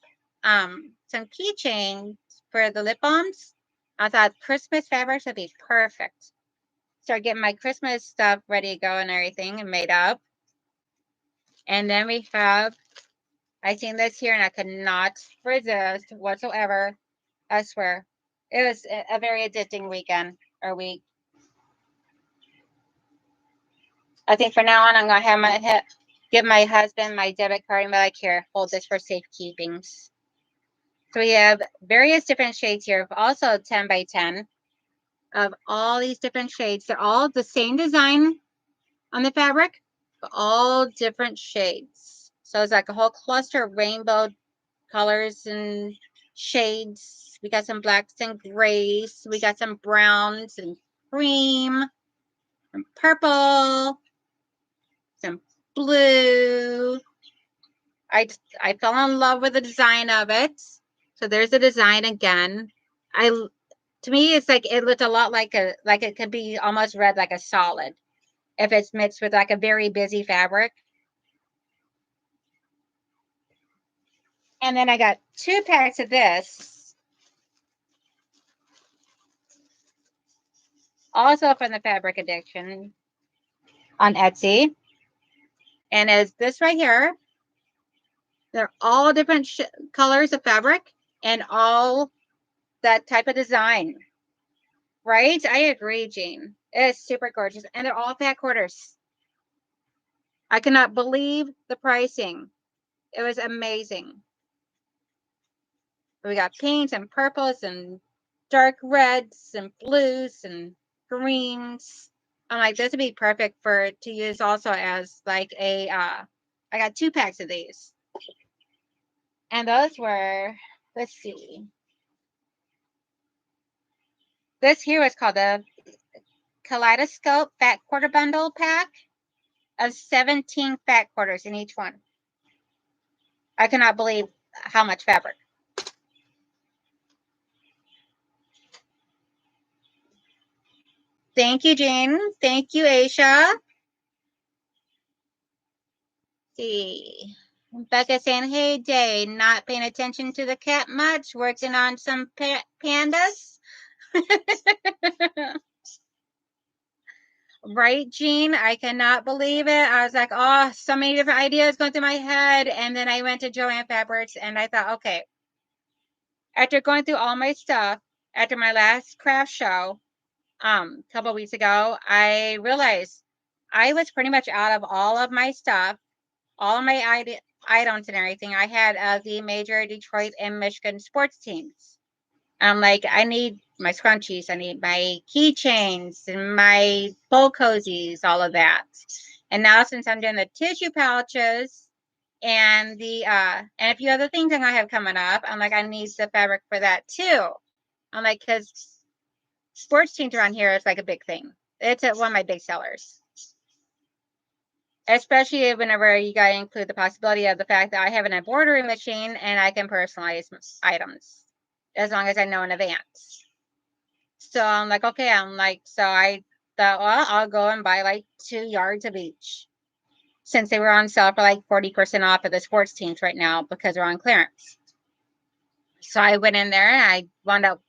Speaker 1: some keychains for the lip balms. I thought Christmas fabrics would be perfect. Start getting my Christmas stuff ready to go and everything and made up. And then we have, I seen this here and I could not resist whatsoever. I swear. It was a very addicting weekend or week. I think for now on, I'm going to have give my husband my debit card and be like, here, hold this for safekeeping. So we have various different shades here, also 10 by 10 of all these different shades. They're all the same design on the fabric, but all different shades. So it's like a whole cluster of rainbow colors and shades. We got some blacks and grays. We got some browns and cream, some purple, some blue. I fell in love with the design of it. So there's the design again. To me, it's like it looked a lot like it could be almost read like a solid if it's mixed with like a very busy fabric. And then I got 2 packs of this, also from the Fabric Addiction on Etsy. And it's this right here. They're all different colors of fabric and all that type of design. Right? I agree, Jean. It's super gorgeous. And they're all fat quarters. I cannot believe the pricing. It was amazing. We got pinks and purples and dark reds and blues and greens. I'm like, this would be perfect to use also as like a, I got 2 packs of these. And those were, let's see. This here was called the Kaleidoscope Fat Quarter Bundle Pack of 17 fat quarters in each one. I cannot believe how much fabric. Thank you, Jane. Thank you, Aisha. See. Becca saying, hey, Day, not paying attention to the cat much, working on some pandas. Right, Jean? I cannot believe it. I was like, oh, so many different ideas going through my head. And then I went to Joann Fabrics and I thought, okay, after going through all my stuff, after my last craft show, a couple of weeks ago, I realized I was pretty much out of all of my stuff, all of my items and everything I had the major Detroit and Michigan sports teams. I'm like, I need my scrunchies, I need my keychains and my bowl cozies, all of that. And now since I'm doing the tissue pouches and and a few other things I'm gonna have coming up, I'm like, I need the fabric for that too. I'm like, because sports teams around here is like a big thing. It's one of my big sellers. Especially whenever you got to include the possibility of the fact that I have an embroidery machine and I can personalize items as long as I know in advance. So I'm like, okay, so I thought, well, I'll go and buy like 2 yards of each since they were on sale for like 40% off of the sports teams right now because they're on clearance. So I went in there and I wound up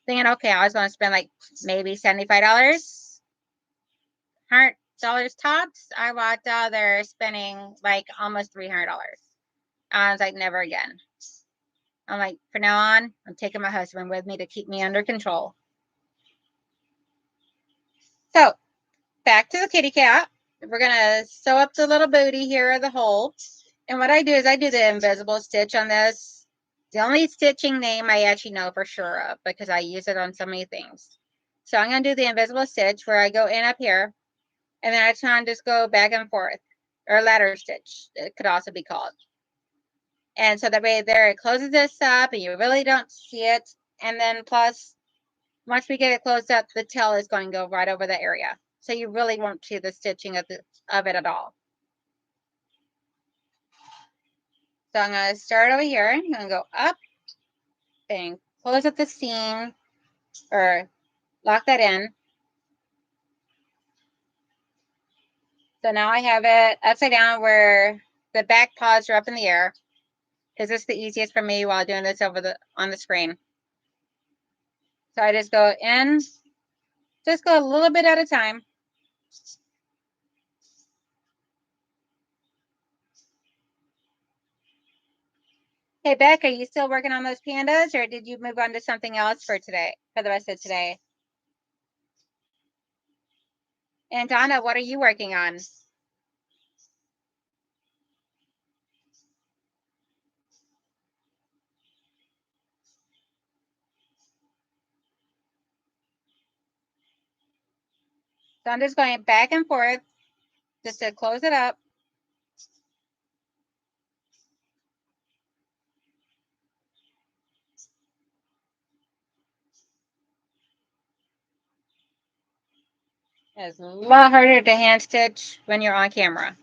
Speaker 1: thinking, okay, I was going to spend like maybe $75. $200 tops. I walked out there spending like almost $300. I was like, never again. I'm like, from now on, I'm taking my husband with me to keep me under control. So back to the kitty cat. We're gonna sew up the little booty here, the hole. And what I do is I do the invisible stitch on this. The only stitching name I actually know for sure of because I use it on so many things. So I'm gonna do the invisible stitch where I go in up here, and then I try and just go back and forth, or ladder stitch, it could also be called. And so that way there, it closes this up and you really don't see it. And then plus, once we get it closed up, the tail is going to go right over the area. So you really won't see the stitching of it at all. So I'm going to start over here. I'm going to go up and close up the seam or lock that in. So now I have it upside down where the back paws are up in the air, because it's the easiest for me while doing this on the screen. So I just go in, just go a little bit at a time. Hey, Beck, are you still working on those pandas, or did you move on to something else for today, for the rest of today? And Donna, what are you working on? So I'm just going back and forth just to close it up. It's a lot harder to hand stitch when you're on camera.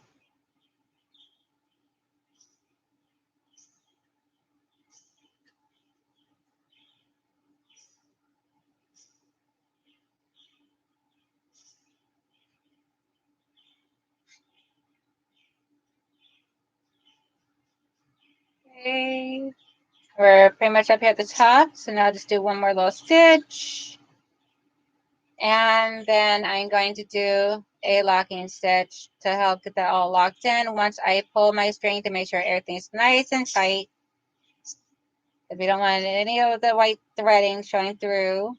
Speaker 1: Okay, we're pretty much up here at the top, so now I'll just do one more little stitch. And then I'm going to do a locking stitch to help get that all locked in once I pull my string to make sure everything's nice and tight. If we don't want any of the white threading showing through.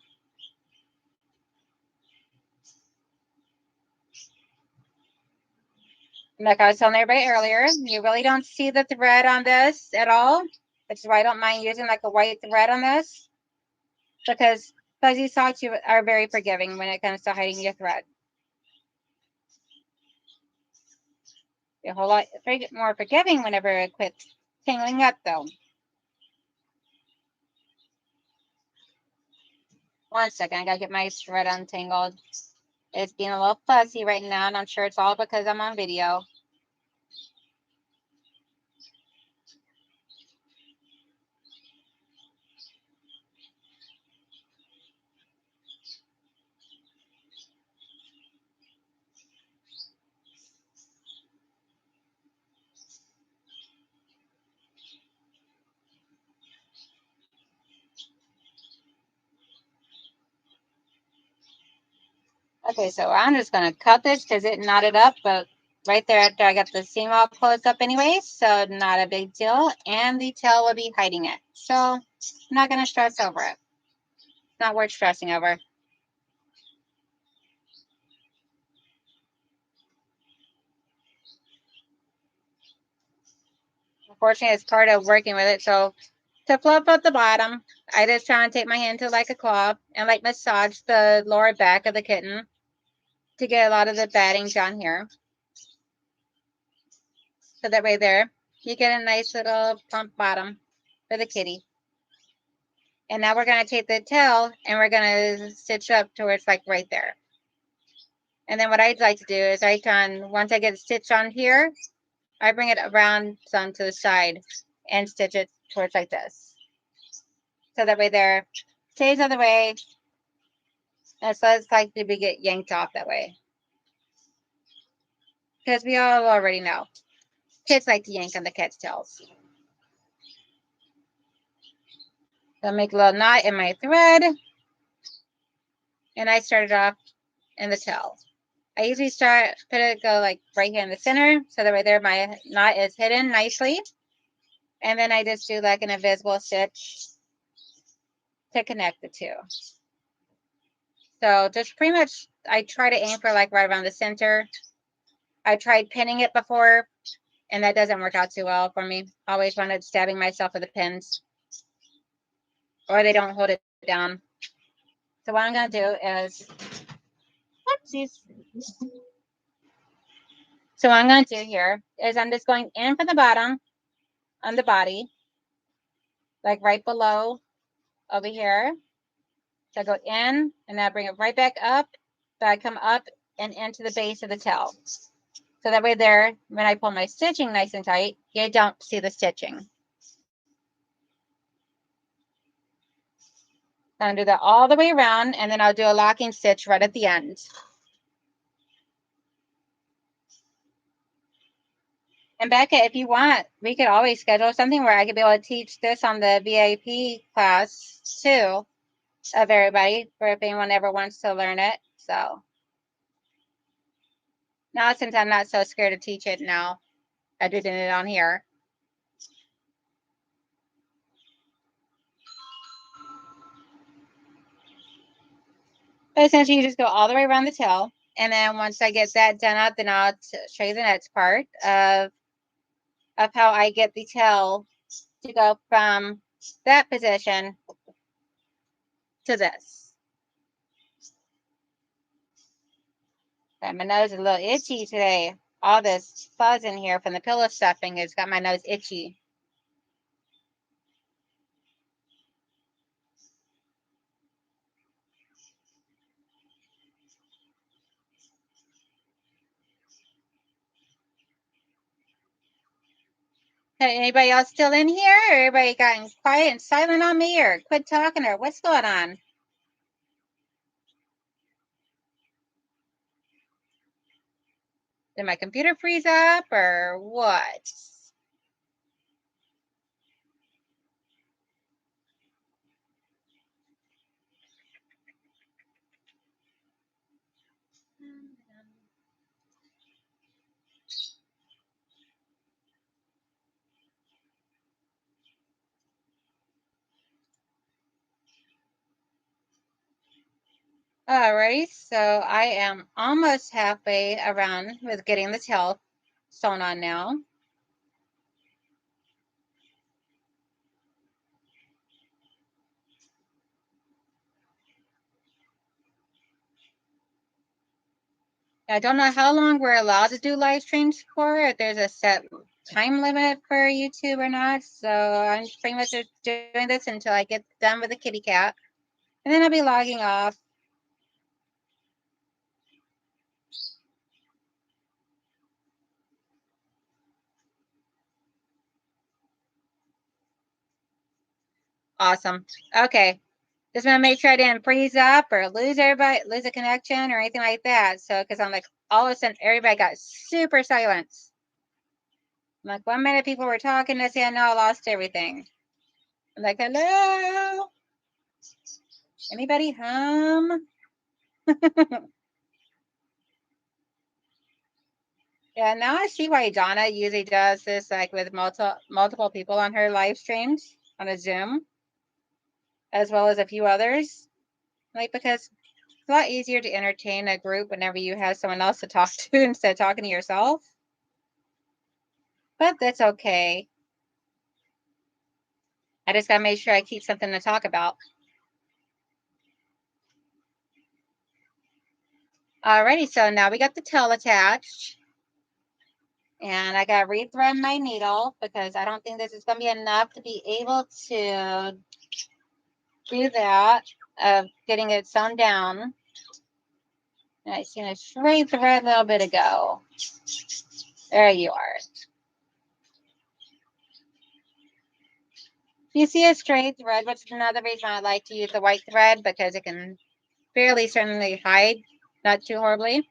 Speaker 1: Like I was telling everybody earlier, you really don't see the thread on this at all, which is why I don't mind using like a white thread on this, because fuzzy socks are very forgiving when it comes to hiding your thread. A whole lot more forgiving whenever it quits tangling up, though. One second, I gotta get my thread untangled. It's being a little fuzzy right now, and I'm sure it's all because I'm on video. Okay, so I'm just gonna cut this because it knotted up, but right there after I got the seam all closed up anyway, so not a big deal. And the tail will be hiding it, so I'm not gonna stress over it. It's not worth stressing over. Unfortunately, it's part of working with it. So to fluff up the bottom, I just try and take my hand to like a claw and like massage the lower back of the kitten to get a lot of the batting down here. So that way there, you get a nice little plump bottom for the kitty. And now we're going to take the tail and we're going to stitch up towards like right there. And then what I'd like to do is once I get it stitched on here, I bring it around some to the side and stitch it towards like this. So that way there stays out of the way. And so it's like to get yanked off that way. Because we all already know. Kids like to yank on the cat's tails. So I'll make a little knot in my thread. And I started off in the tail. I usually go like right here in the center, so that way there my knot is hidden nicely. And then I just do like an invisible stitch to connect the two. So just pretty much, I try to aim for like right around the center. I tried pinning it before, and that doesn't work out too well for me. I always wind up stabbing myself with the pins, or they don't hold it down. So what I'm going to do is, whoopsies. So what I'm going to do here is I'm just going in from the bottom on the body, like right below over here. So I go in, and then I bring it right back up, but I come up and into the base of the tail. So that way there, when I pull my stitching nice and tight, you don't see the stitching. I'll do that all the way around, and then I'll do a locking stitch right at the end. And Becca, if you want, we could always schedule something where I could be able to teach this on the VIP class too of everybody, for if anyone ever wants to learn it. So now, since I'm not so scared to teach it now, I did it on here. But essentially, you just go all the way around the tail. And then once I get that done up, then I'll show you the next part of how I get the tail to go from that position to this. And my nose is a little itchy today. All this fuzz in here from the pillow stuffing has got my nose itchy. Hey, anybody else still in here? Or everybody gotten quiet and silent on me, or quit talking, or what's going on? Did my computer freeze up, or what? Alrighty, so I am almost halfway around with getting the tail sewn on now. I don't know how long we're allowed to do live streams for, if there's a set time limit for YouTube or not. So I'm pretty much just doing this until I get done with the kitty cat. And then I'll be logging off. Awesome. Okay. Just want to make sure I didn't freeze up or lose a connection or anything like that. So, because I'm like, all of a sudden, everybody got super silent. I'm like, 1 minute people were talking, next thing I know, I lost everything. I'm like, hello? Anybody home? Yeah, now I see why Donna usually does this, like with multiple people on her live streams on a Zoom, as well as a few others. Like, because it's a lot easier to entertain a group whenever you have someone else to talk to instead of talking to yourself. But that's okay. I just gotta make sure I keep something to talk about. Alrighty, so now we got the tail attached. And I gotta rethread my needle because I don't think this is gonna be enough to be able to do that of getting it sewn down. And I seen a straight thread a little bit ago. There you are. You see a straight thread, which is another reason I like to use the white thread, because it can fairly certainly hide, not too horribly.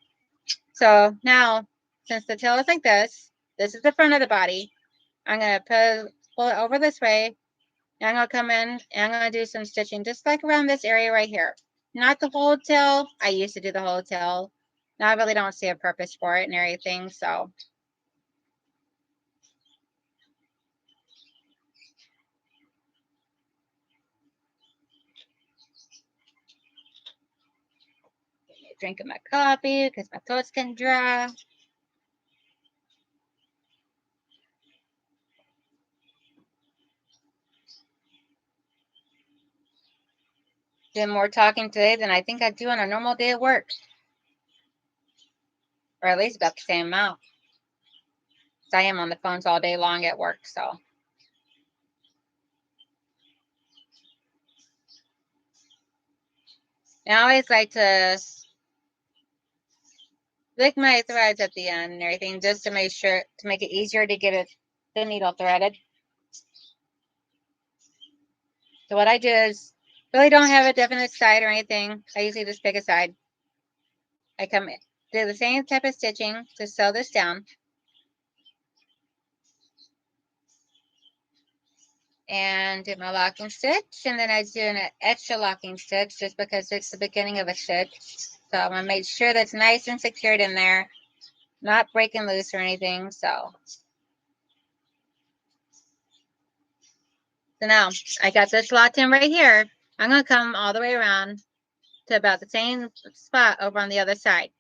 Speaker 1: So now, since the tail is like this is the front of the body. I'm going to pull it over this way, and I'm going to come in and I'm going to do some stitching just like around this area right here. Not the whole tail. I used to do the whole tail, Now I really don't see a purpose for it and everything, so. Drinking my coffee because my throat's getting dry. Doing more talking today than I think I do on a normal day at work. Or at least about the same amount. So I am on the phones all day long at work, so. And I always like to lick my threads at the end and everything just to make sure, to make it easier to get the needle threaded. So what I do is, really don't have a definite side or anything. I usually just pick a side. I come in, do the same type of stitching to sew this down. And do my locking stitch, and then I do an extra locking stitch just because it's the beginning of a stitch. So I'm going to make sure that's nice and secured in there, not breaking loose or anything. So now I got this locked in right here. I'm going to come all the way around to about the same spot over on the other side.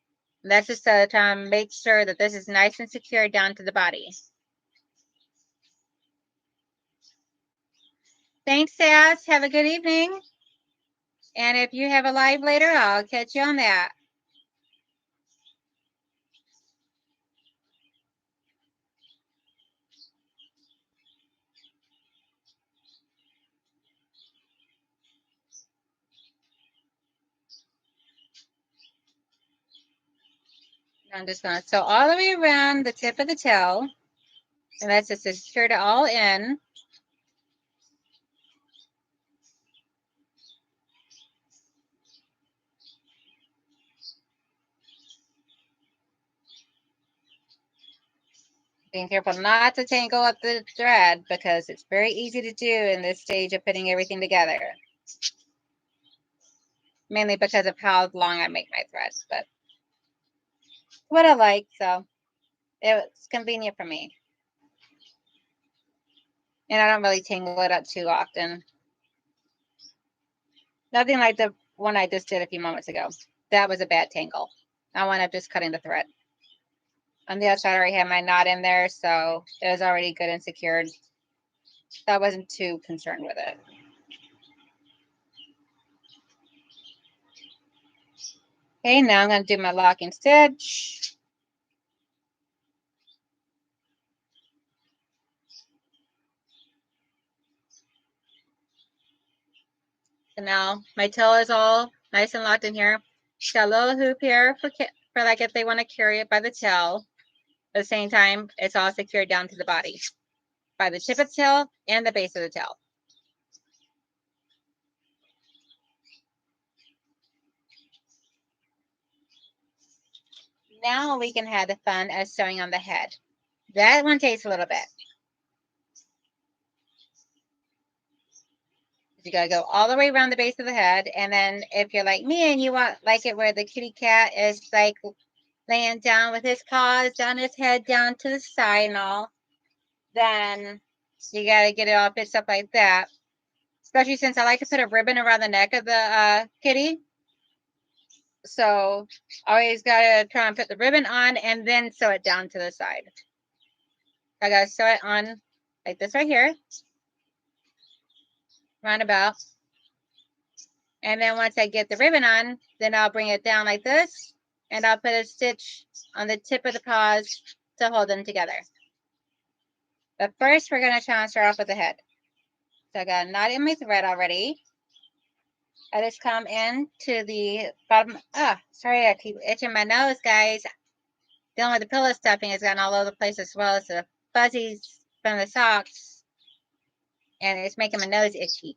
Speaker 1: And that's just to try and make sure that this is nice and secure down to the body. Thanks, Sass. Have a good evening. And if you have a live later, I'll catch you on that. I'm just going to sew all the way around the tip of the tail. And that's just to secure it all in. Being careful not to tangle up the thread because it's very easy to do in this stage of putting everything together. Mainly because of how long I make my threads, but what I like, so it's convenient for me. And I don't really tangle it up too often. Nothing like the one I just did a few moments ago. That was a bad tangle. I wound up just cutting the thread. On the outside, I already had my knot in there, so it was already good and secured. So I wasn't too concerned with it. Okay, now I'm going to do my locking stitch. So now my tail is all nice and locked in here. Got a little hoop here for like if they want to carry it by the tail. At the same time, it's all secured down to the body by the tip of the tail and the base of the tail. Now we can have the fun of sewing on the head. That one takes a little bit. You gotta go all the way around the base of the head, and then if you're like me and you want like it where the kitty cat is like laying down with his paws down his head down to the side and all, then you gotta get it all fixed up like that. Especially since I like to put a ribbon around the neck of the kitty. So always gotta try and put the ribbon on and then sew it down to the side. I gotta sew it on like this right here. Roundabout. And then once I get the ribbon on, then I'll bring it down like this. And I'll put a stitch on the tip of the paws to hold them together. But first, we're going to try and start off with the head. So I got a knot in my thread already. I just come in to the bottom. Sorry, I keep itching my nose, guys. Dealing with the pillow stuffing has gotten all over the place as well as the fuzzies from the socks. And it's making my nose itchy.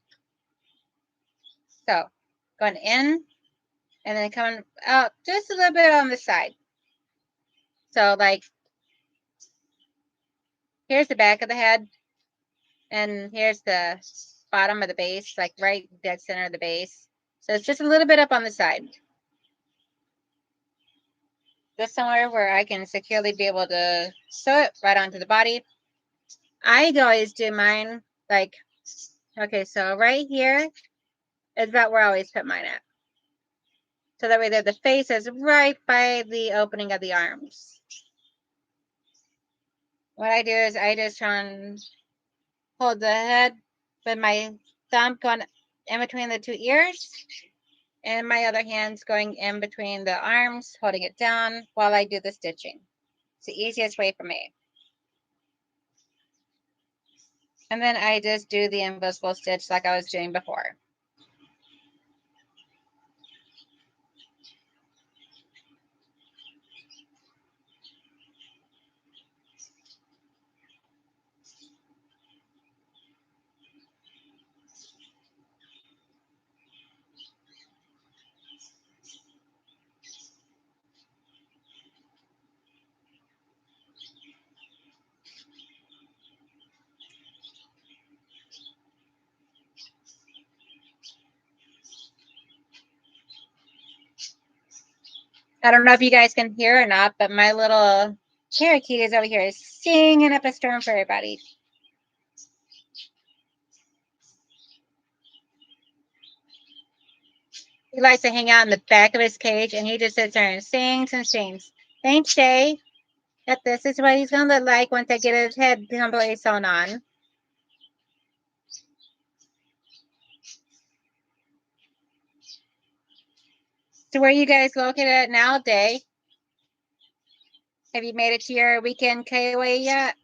Speaker 1: So, going in and then coming out just a little bit on the side. So, like, here's the back of the head. And here's the bottom of the base, like right dead center of the base. So it's just a little bit up on the side. this somewhere where I can securely be able to sew it right onto the body. I always do mine like, okay, so right here is about where I always put mine at. So that way there, the face is right by the opening of the arms. What I do is I just try and hold the head with my thumb going in between the two ears, and my other hand's going in between the arms, holding it down while I do the stitching. It's the easiest way for me. And then I just do the invisible stitch like I was doing before. I don't know if you guys can hear or not, but my little parakeet is over here singing up a storm for everybody. He likes to hang out in the back of his cage, and he just sits there and sings and sings. Thanks, Jay. That this is what he's going to look like once I get his head completely sewn on. So where are you guys located at now, Day? Have you made it to your weekend KOA yet?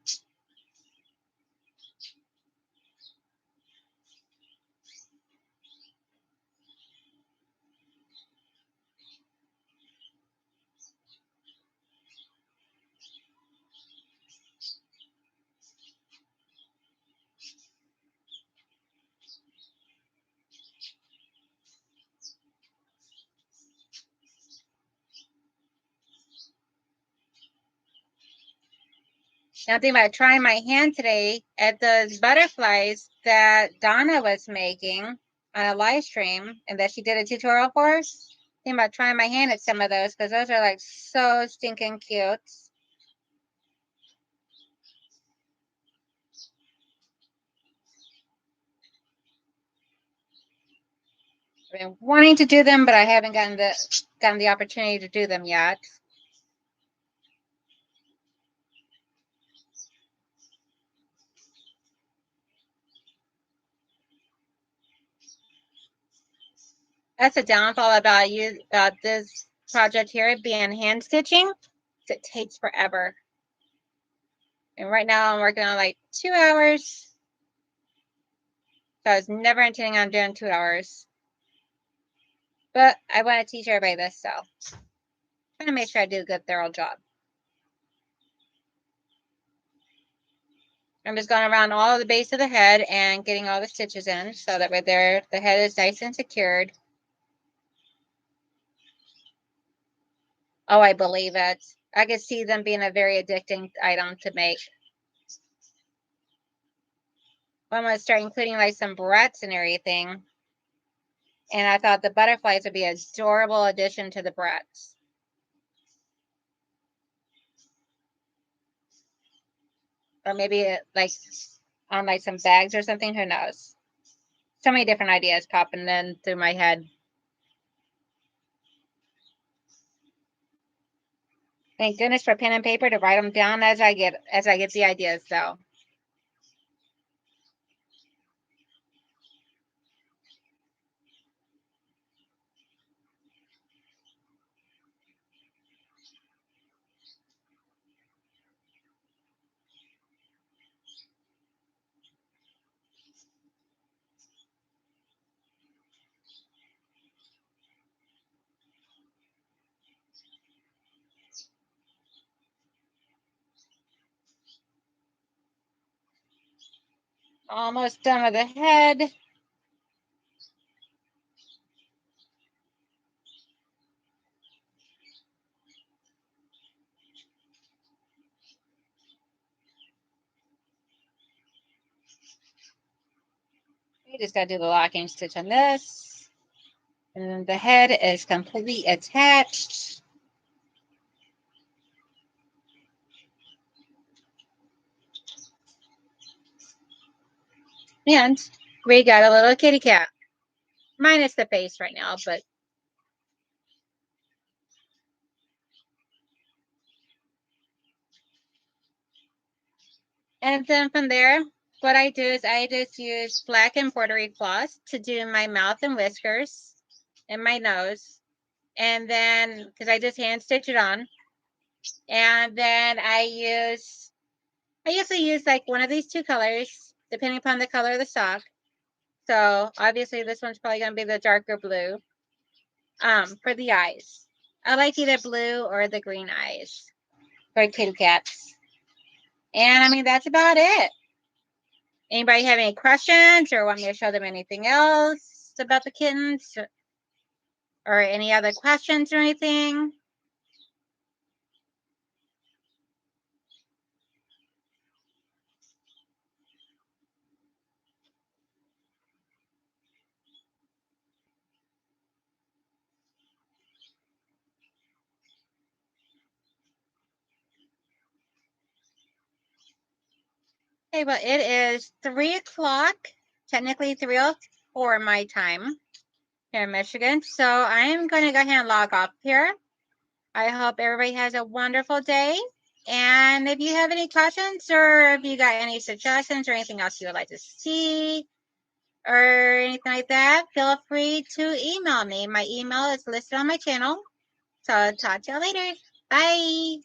Speaker 1: Now I'm thinking about trying my hand today at those butterflies that Donna was making on a live stream and that she did a tutorial for us. Thinking about trying my hand at some of those because those are like so stinking cute. I've been wanting to do them, but I haven't gotten the opportunity to do them yet. That's a downfall about this project here being hand stitching. It takes forever. And right now I'm working on like 2 hours. So I was never intending on doing 2 hours. But I want to teach everybody this, so I'm trying to make sure I do a good thorough job. I'm just going around all of the base of the head and getting all the stitches in so that right there the head is nice and secured. Oh, I believe it. I could see them being a very addicting item to make. I'm going to start including like some barrettes and everything. And I thought the butterflies would be an adorable addition to the barrettes. Or maybe like on like some bags or something, who knows. So many different ideas popping in through my head. Thank goodness for pen and paper to write them down as I get the ideas though. Almost done with the head. We just got to do the locking stitch on this. And then the head is completely attached. And we got a little kitty cat. Minus the face right now, but and then from there, what I do is I just use black embroidery cloth to do my mouth and whiskers and my nose. And then, because I just hand stitch it on. And then I usually use like one of these two colors, depending upon the color of the sock. So obviously this one's probably going to be the darker blue for the eyes. I like either blue or the green eyes for kitty cats. And I mean, that's about it. Anybody have any questions or want me to show them anything else about the kittens or any other questions or anything? Okay, well, it is 3 o'clock, technically 3:04 my time here in Michigan. So I am going to go ahead and log off here. I hope everybody has a wonderful day. And if you have any questions or if you got any suggestions or anything else you would like to see or anything like that, feel free to email me. My email is listed on my channel. So talk to you later. Bye.